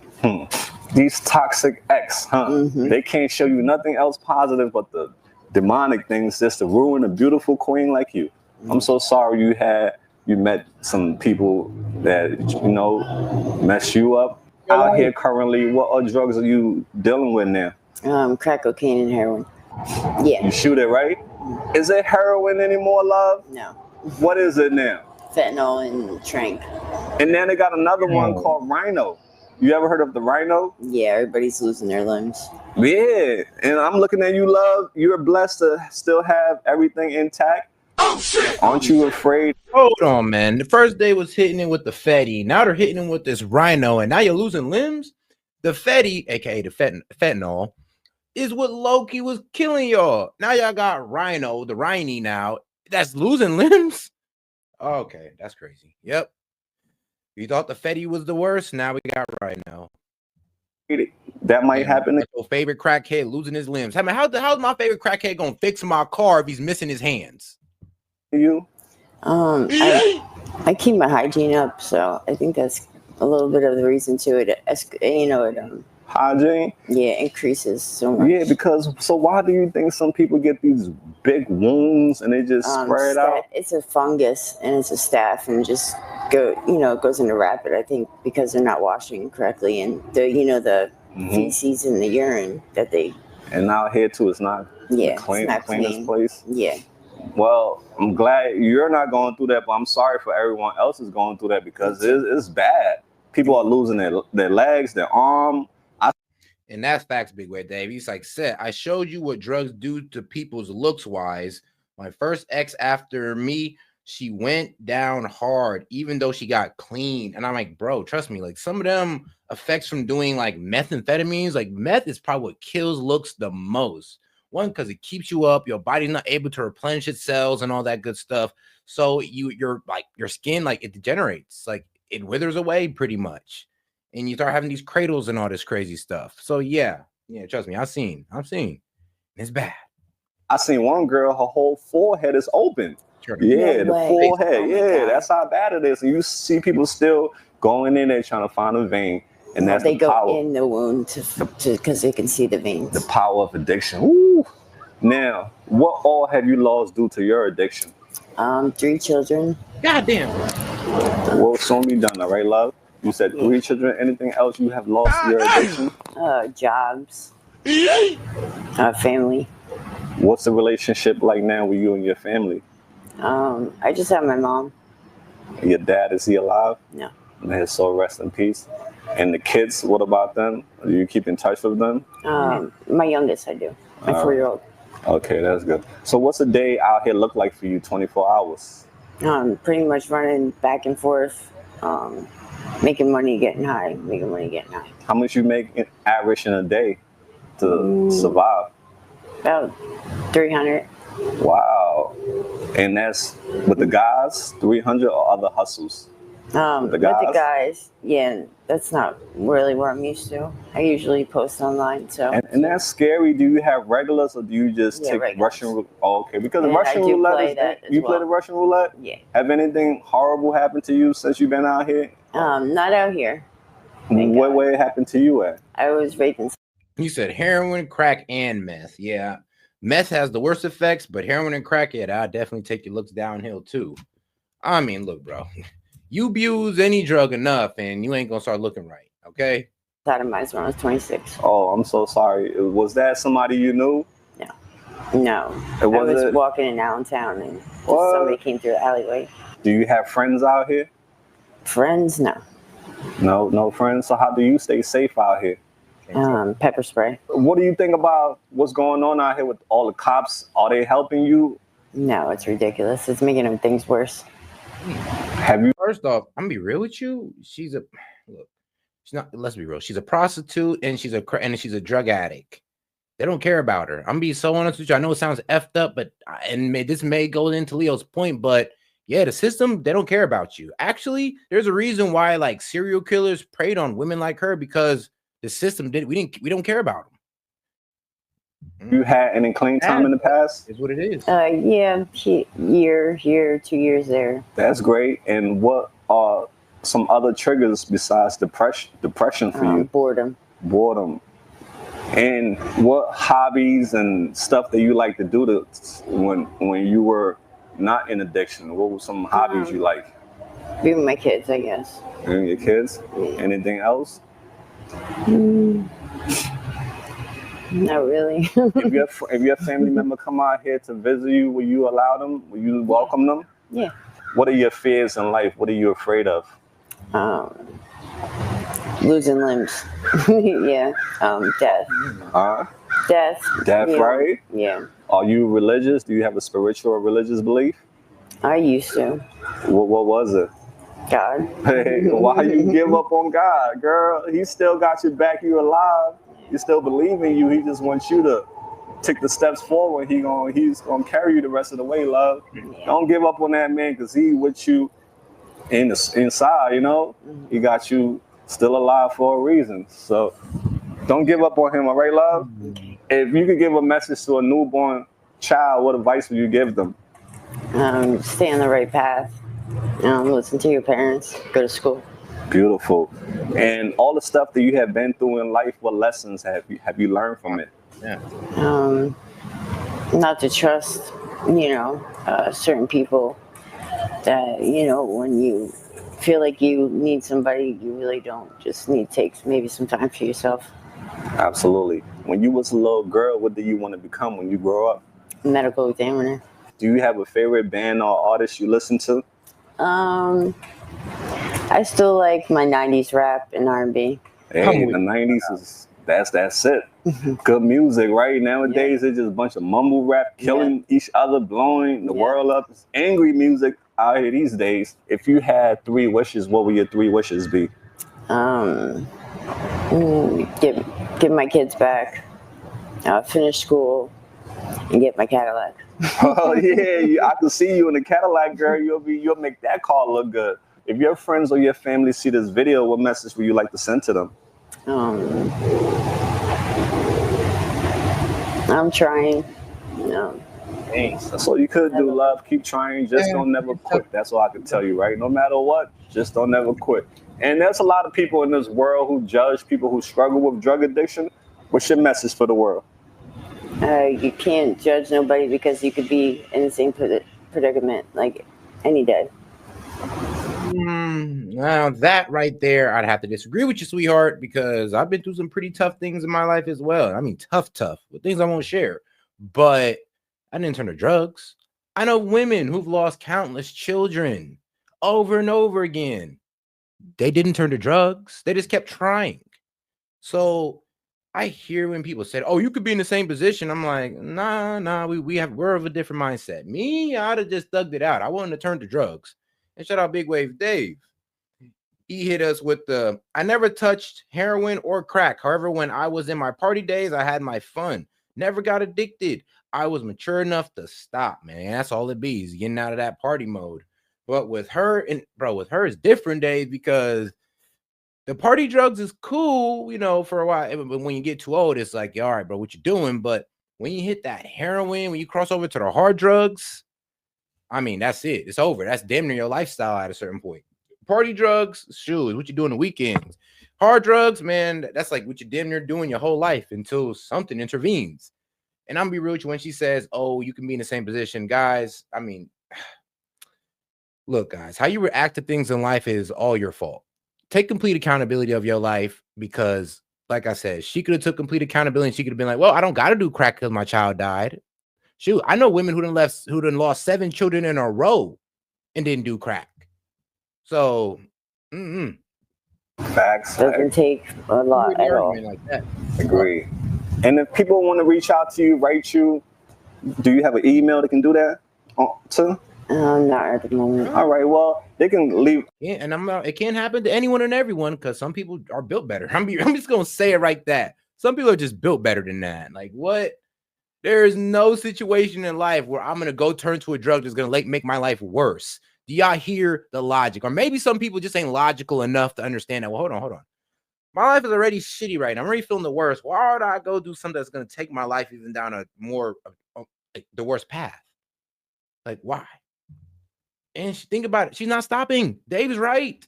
These toxic ex, They can't show you nothing else positive but the demonic things just to ruin a beautiful queen like you. I'm so sorry you met some people that, messed you up. Out here currently, what drugs are you dealing with now? Crack cocaine and heroin. Yeah. You shoot it, right? Is it heroin anymore, love? No. What is it now? Fentanyl and trank. And then they got another one called Rhino. You ever heard of the Rhino? Yeah, everybody's losing their limbs. Yeah, and I'm looking at you, love. You're blessed to still have everything intact. Oh, shit. Aren't you afraid? Hold on, man. The first day was hitting it with the Fetty. Now they're hitting him with this Rhino, and now you're losing limbs? The Fetty, aka the fentanyl, is what Loki was killing y'all. Now y'all got Rhino, the Rhiny now, that's losing limbs? Okay, that's crazy. Yep. You thought the Fetty was the worst? Now we got Rhino. That might happen. Your favorite crackhead losing his limbs. I mean, how's my favorite crackhead gonna fix my car if he's missing his hands? You? I keep my hygiene up, so I think that's a little bit of the reason to it. Hygiene? Yeah, increases so much. Yeah, so why do you think some people get these big wounds and they just spread out? It's a fungus and it's a staph and just it goes into rapid. I think because they're not washing correctly and the feces and the urine that they. And out here too, it's not the cleanest place. Yeah. Well, I'm glad you're not going through that, but I'm sorry for everyone else is going through that because it's bad. People are losing their legs, their arm. And that's facts, Big Way Dave. He's like, "Set, I showed you what drugs do to people's looks wise. My first ex after me, she went down hard, even though she got clean." And I'm like, bro, trust me, like some of them effects from doing like methamphetamines, like meth is probably what kills looks the most. One, because it keeps you up, your body's not able to replenish its cells and all that good stuff. So your skin, like it degenerates, like it withers away pretty much. And you start having these cradles and all this crazy stuff. So yeah, trust me, I've seen. It's bad. I seen one girl, her whole forehead is open. Sure. Yeah, the forehead. Yeah, that's how bad it is. And you see people still going in there trying to find a vein. And that's they go in the wound because they can see the veins. The power of addiction. Woo. Now, what all have you lost due to your addiction? 3 children. Goddamn. Well, soon be done, all right, love? You said 3 children. Anything else you have lost your addiction? Jobs. Family. What's the relationship like now with you and your family? I just have my mom. Your dad, is he alive? No. May his soul rest in peace. And the kids, what about them? Do you keep in touch with them? My youngest, I do. My 4-year-old. Okay, that's good. So what's a day out here look like for you 24 hours? Pretty much running back and forth, making money, getting high, making money, getting high. How much you make average in a day to survive? About 300. Wow. And that's with the guys, 300 or other hustles? With the guys, yeah, that's not really what I'm used to. I usually post online, so. And that's scary. Do you have regulars or do you just take regulars. Russian roulette? Oh, okay, because Russian roulette play the Russian roulette? Yeah. Have anything horrible happened to you since you've been out here? Not out here. What way it happened to you at? I was raped in. You said heroin, crack, and meth. Yeah. Meth has the worst effects, but heroin and crack, I'll definitely take your looks downhill too. I mean, look, bro. You abuse any drug enough and you ain't gonna start looking right, okay? sodomized when I was 26. Oh, I'm so sorry. Was that somebody you knew? No. I was walking in Allentown and somebody came through the alleyway. Do you have friends out here? Friends? No. No friends. So how do you stay safe out here? Pepper spray. What do you think about what's going on out here with all the cops? Are they helping you? No, it's ridiculous. It's making things worse. Have you? First off, I'm gonna be real with you. She's not. Let's be real. She's a prostitute and she's a drug addict. They don't care about her. I'm gonna be so honest with you. I know it sounds effed up, but this may go into Leo's point, but yeah, the system, they don't care about you. Actually, there's a reason why like serial killers preyed on women like her, because the system we don't care about them. You had any clean time in the past? Is what it is. Yeah, year here, 2 years there. That's great. And what are some other triggers besides depression for you? Boredom. And what hobbies and stuff that you like to do when you were not in addiction? What were some hobbies you like? Be with my kids, I guess. And your kids? Yeah. Anything else? Not really. if your family member come out here to visit you, will you allow them? Will you welcome them? Yeah. What are your fears in life? What are you afraid of? Losing limbs. Yeah. Death. Death. Death, yeah. Right? Yeah. Are you religious? Do you have a spiritual or religious belief? I used to. What was it? God. Hey, why you give up on God, girl? He still got your back. You're alive. You still believe in you. He just wants you to take the steps forward. He's gonna carry you the rest of the way, love. Yeah. Don't give up on that man, because he with you inside, you know? He got you still alive for a reason. So don't give up on him, all right, love? Okay. If you could give a message to a newborn child, what advice would you give them? Stay on the right path. Listen to your parents. Go to school. Beautiful. And all the stuff that you have been through in life, what lessons have you learned from it? Yeah. Not to trust, certain people. That, when you feel like you need somebody, you really don't. Just need to take maybe some time for yourself. Absolutely. When you was a little girl, what do you want to become when you grow up? Medical examiner. Do you have a favorite band or artist you listen to? I still like my 90s rap and R&B. Hey, the 90s that's it. Good music, right? Nowadays, it's just a bunch of mumble rap, killing each other, blowing the world up. It's angry music out here these days. If you had 3 wishes, what would your 3 wishes be? Get my kids back, finish school, and get my Cadillac. Oh yeah, I can see you in the Cadillac, girl. You'll make that car look good. If your friends or your family see this video, what message would you like to send to them? I'm trying. Thanks. That's all you could do, love. Keep trying. Just don't never quit. That's all I can tell you, right? No matter what, just don't never quit. And there's a lot of people in this world who judge people who struggle with drug addiction. What's your message for the world? You can't judge nobody, because you could be in the same predicament like any day. Now that right there, I'd have to disagree with you, sweetheart, because I've been through some pretty tough things in my life as well. I mean, tough, with things I won't share. But I didn't turn to drugs. I know women who've lost countless children over and over again. They didn't turn to drugs. They just kept trying. So I hear when people say, "Oh, you could be in the same position." I'm like, nah, we're of a different mindset. Me, I'd have just thugged it out. I wouldn't have turned to drugs. And shout out Big Wave Dave. He hit us with I never touched heroin or crack. However, when I was in my party days, I had my fun. Never got addicted. I was mature enough to stop, man. That's all it be, is getting out of that party mode. But with her, with her, it's different, Dave, because the party drugs is cool, for a while. But when you get too old, it's like, all right, bro, what you doing? But when you hit that heroin, when you cross over to the hard drugs, I mean, that's it. It's over. That's damn near your lifestyle at a certain point. Party drugs, shoot, what you do on the weekends. Hard drugs, man, that's like what you damn near doing your whole life until something intervenes. And I'm gonna be real with you when she says, "Oh, you can be in the same position." Guys, I mean, look, guys, how you react to things in life is all your fault. take complete accountability of your life, because like I said, she could have took complete accountability and she could have been like, well, I don't got to do crack because my child died. Shoot, I know women who done lost 7 children in a row and didn't do crack. So, facts. Doesn't take a lot at all. Like that. Agree. And if people want to reach out to you, write you, do you have an email that can do that too? Not at the moment. All right, well, they can leave. Yeah, and it can't happen to anyone and everyone, because some people are built better. I'm just gonna say it right that. Some people are just built better than that. Like, what? There is no situation in life where I'm gonna go turn to a drug that's gonna make my life worse. Do y'all hear the logic? Or maybe some people just ain't logical enough to understand that. Well, hold on. My life is already shitty right now. I'm already feeling the worst. Why would I go do something that's gonna take my life even down a more the worst path? Like, why? And think about it. She's not stopping. Dave is right.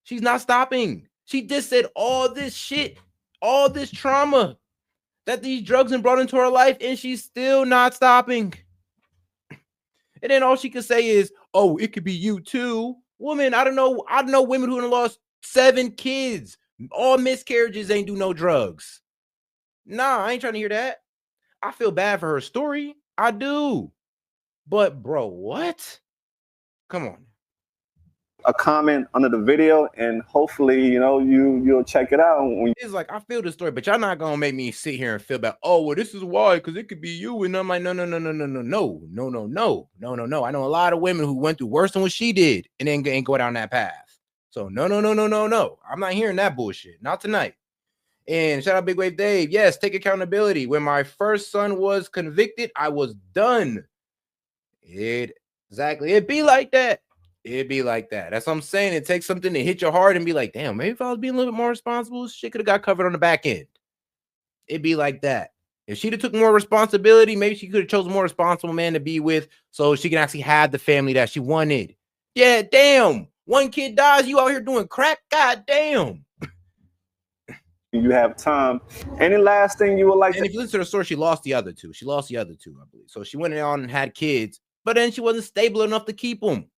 She's not stopping. She just said all this shit, all this trauma that these drugs have brought into her life, and she's still not stopping. And then all she could say is, oh, it could be you too. Woman, I don't know women who have lost 7 kids. All miscarriages ain't do no drugs. Nah, I ain't trying to hear that. I feel bad for her story. I do. But bro, what? Come on. A comment under the video, and hopefully, you'll check it out. It's like, I feel the story, but y'all not gonna make me sit here and feel bad. Oh, well, this is why, because it could be you. And I'm like, no. I know a lot of women who went through worse than what she did and then ain't go down that path. So no. I'm not hearing that bullshit. Not tonight. And shout out Big Wave Dave. Yes, take accountability. When my first son was convicted, I was done. Exactly. It'd be like that. That's what I'm saying. It takes something to hit your heart and be like, damn, maybe if I was being a little bit more responsible, shit could have got covered on the back end. It'd be like that. If she'd have took more responsibility, maybe she could have chosen a more responsible man to be with so she can actually have the family that she wanted. Yeah, damn. 1 kid dies, you out here doing crack? God damn. You have time. Any last thing you would like and if you listen to the story, she lost the other 2. I believe. So she went on and had kids, but then she wasn't stable enough to keep them.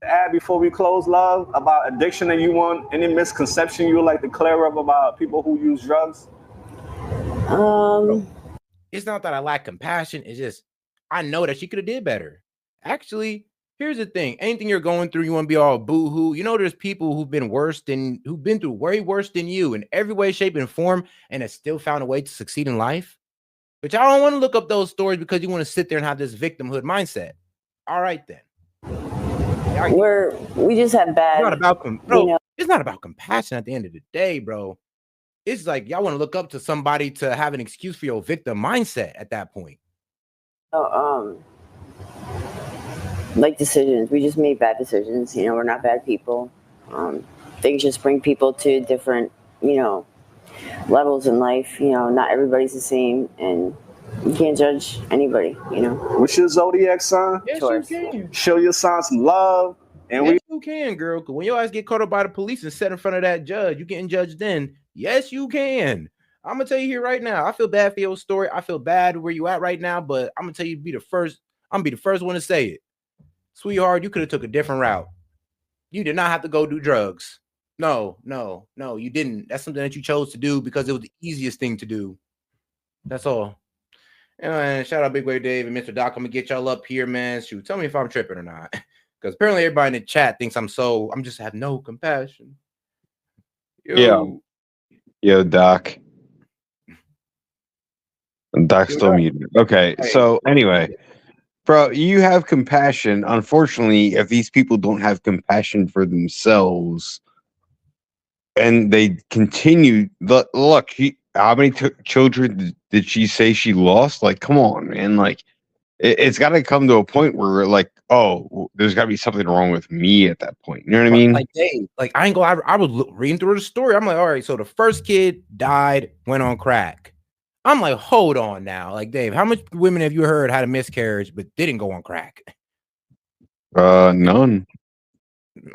Add before we close, love, about addiction, and you want any misconception you would like to clear up about people who use drugs? It's not that I lack compassion. It's just I know that she could have did better. Actually, here's the thing: anything you're going through, you want to be all boo-hoo. There's people who've been through way worse than you in every way, shape, and form, and have still found a way to succeed in life. But y'all don't want to look up those stories because you want to sit there and have this victimhood mindset. All right, then. We just have bad. It's not about compassion at the end of the day, bro. It's like y'all want to look up to somebody to have an excuse for your victim mindset at that point. Like decisions, we just made bad decisions. We're not bad people. Things just bring people to different, levels in life. Not everybody's the same, and you can't judge anybody. What's your zodiac sign? Yes, you can. Show your sign some love. And yes, you can, girl. Because when your ass get caught up by the police and set in front of that judge, you getting judged then. Yes, you can. I'm gonna tell you here right now. I feel bad for your story. I feel bad where you at right now, but I'm gonna tell you, I'm gonna be the first one to say it. Sweetheart, you could have took a different route. You did not have to go do drugs. No, you didn't. That's something that you chose to do because it was the easiest thing to do. That's all. And shout out Big Wave Dave and Mr. Doc. I'm gonna get y'all up here, man. Shoot, tell me if I'm tripping or not. Because apparently everybody in the chat thinks I'm just have no compassion. Yo, Doc. Doc's still muted. Okay, so anyway, bro, you have compassion. Unfortunately, if these people don't have compassion for themselves and they continue, look, how many children did she say she lost? Like, come on, man. Like, it's got to come to a point where we're like, oh, there's got to be something wrong with me at that point. You know what I mean? Like, Dave, I ain't gonna. I was reading through the story. I'm like, all right, so the first kid died, went on crack. I'm like, hold on now. Like, Dave, how much women have you heard had a miscarriage but didn't go on crack? None.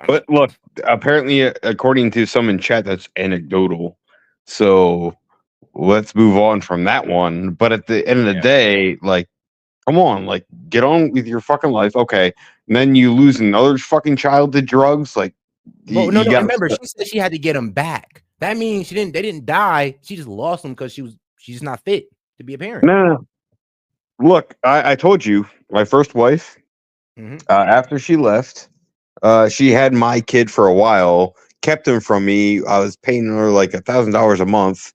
But look, apparently, according to some in chat, that's anecdotal. So let's move on from that one. But at the end of the day, like, come on, like, get on with your fucking life. Okay. And then you lose another fucking child to drugs. Like, Well, no. Remember, she said she had to get them back. That means they didn't die. She just lost them because she's just not fit to be a parent. No. Look, I told you, my first wife, after she left, she had my kid for a while, kept him from me. I was paying her like $1,000 a month.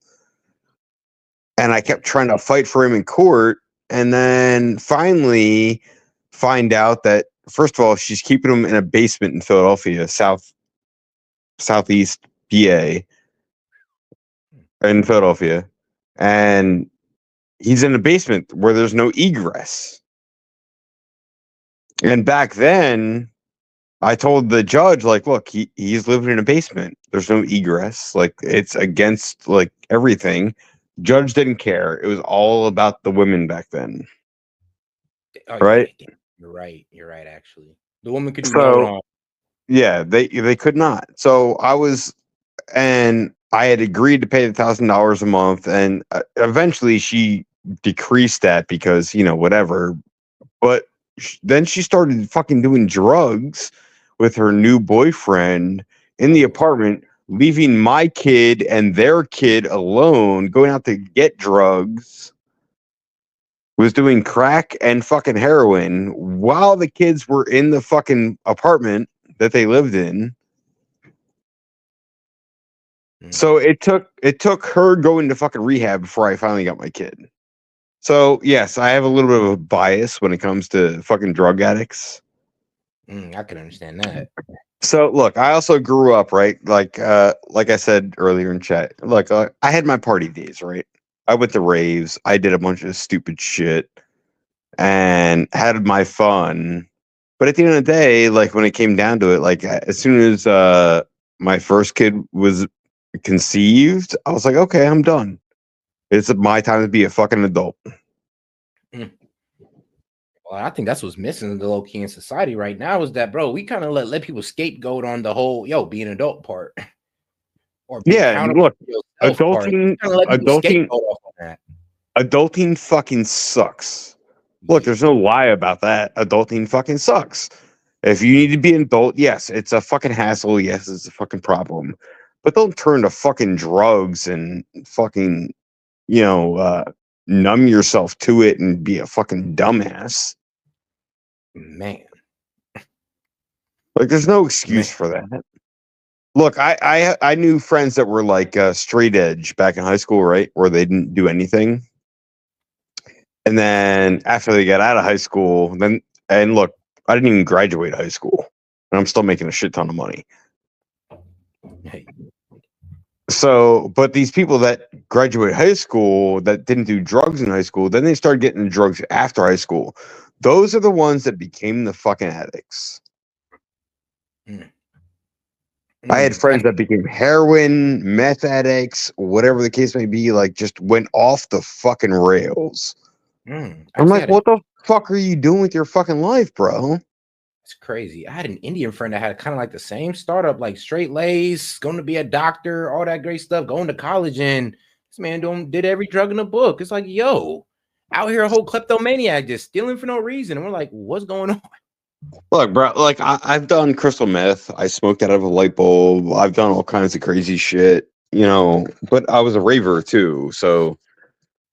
And I kept trying to fight for him in court. And then finally find out that, first of all, she's keeping him in a basement in Philadelphia, southeast PA in Philadelphia. And he's in a basement where there's no egress. And back then, I told the judge, like, look, he's living in a basement. There's no egress. Like, it's against, like, everything. Judge didn't care. It was all about the women back then. Right? Yeah, you're right. You're right, actually. The woman could do no wrong. Yeah, they could not. So I had agreed to pay $1,000 a month, and eventually she decreased that because, whatever. But then she started fucking doing drugs with her new boyfriend in the apartment, leaving my kid and their kid alone, going out to get drugs, was doing crack and fucking heroin while the kids were in the fucking apartment that they lived in. So it took her going to fucking rehab before I finally got my kid. So yes, I have a little bit of a bias when it comes to fucking drug addicts. I can understand that. So look, I also grew up, right? Like I said earlier in chat, like I had my party days, right? I went to raves, I did a bunch of stupid shit and had my fun. But at the end of the day, like when it came down to it, like as soon as my first kid was conceived, I was like, okay, I'm done. It's my time to be a fucking adult. Well, I think that's what's missing in the low key in society right now is that, bro, we kind of let people scapegoat on the whole be an adult part. Or look, adulting fucking sucks. Look, there's no lie about that. Adulting fucking sucks. If you need to be an adult, yes, it's a fucking hassle. Yes, it's a fucking problem. But don't turn to fucking drugs and fucking, numb yourself to it and be a fucking dumbass. Man. Like, there's no excuse for that. Look, I knew friends that were like straight edge back in high school, right? Where they didn't do anything. And then after they got out of high school, and look, I didn't even graduate high school. And I'm still making a shit ton of money. Hey. So, but these people that graduate high school that didn't do drugs in high school, then they started getting drugs after high school. Those are the ones that became the fucking addicts. I had friends that became heroin, meth addicts, whatever the case may be, like just went off the fucking rails. I'm like, what the fuck are you doing with your fucking life, bro? It's crazy. I had an Indian friend that had kind of like the same startup, like straight A's, going to be a doctor, all that great stuff, going to college, and this man did every drug in the book. It's like, yo, out here a whole kleptomaniac just stealing for no reason. And we're like, what's going on? Look, bro, like I've done crystal meth. I smoked out of a light bulb. I've done all kinds of crazy shit, but I was a raver too. So,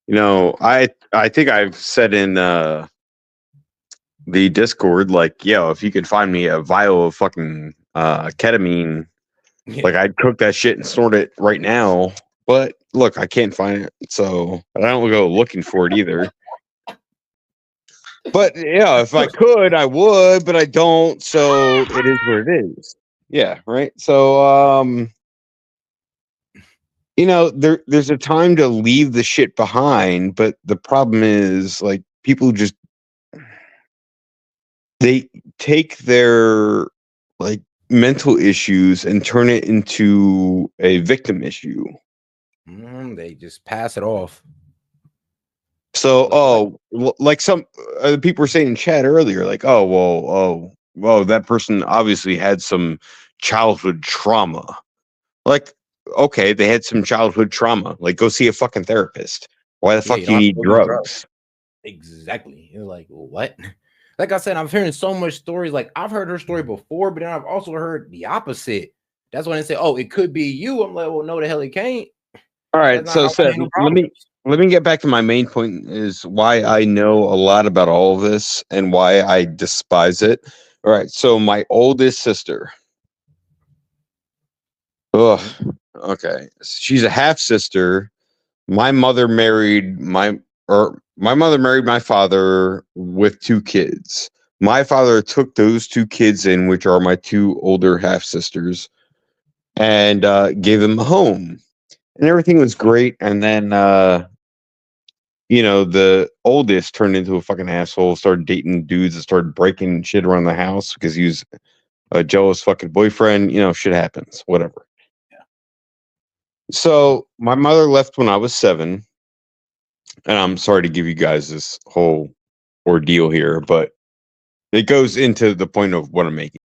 I think I've said in the Discord, like, if you could find me a vial of fucking ketamine, like I'd cook that shit and snort it right now. But look, I can't find it, so I don't go looking for it either. But if I could, I would, but I don't. So it is what it is. Yeah, right. So there's a time to leave the shit behind, but the problem is like people just they take their like mental issues and turn it into a victim issue. They just pass it off. So, like some people were saying in chat earlier, like, well, that person obviously had some childhood trauma. Like, okay, they had some childhood trauma. Like, go see a fucking therapist. Why the fuck do you need drugs? Exactly. You're like, what? like I said, I'm hearing so much stories. Like I've heard her story before, but then I've also heard the opposite. That's when they say, "Oh, it could be you." I'm like, "Well, no, the hell it can't." All right, so Seth, let me get back to my main point is why I know a lot about all of this and why I despise it. All right, so my oldest sister. Ugh. Okay, she's a half sister. My mother married my father with 2 kids. My father took those 2 kids in, which are my 2 older half sisters, and gave them a home, and everything was great. And then the oldest turned into a fucking asshole, started dating dudes and started breaking shit around the house because he was a jealous fucking boyfriend. Shit happens, whatever. So my mother left when I was 7, and I'm sorry to give you guys this whole ordeal here, but it goes into the point of what I'm making.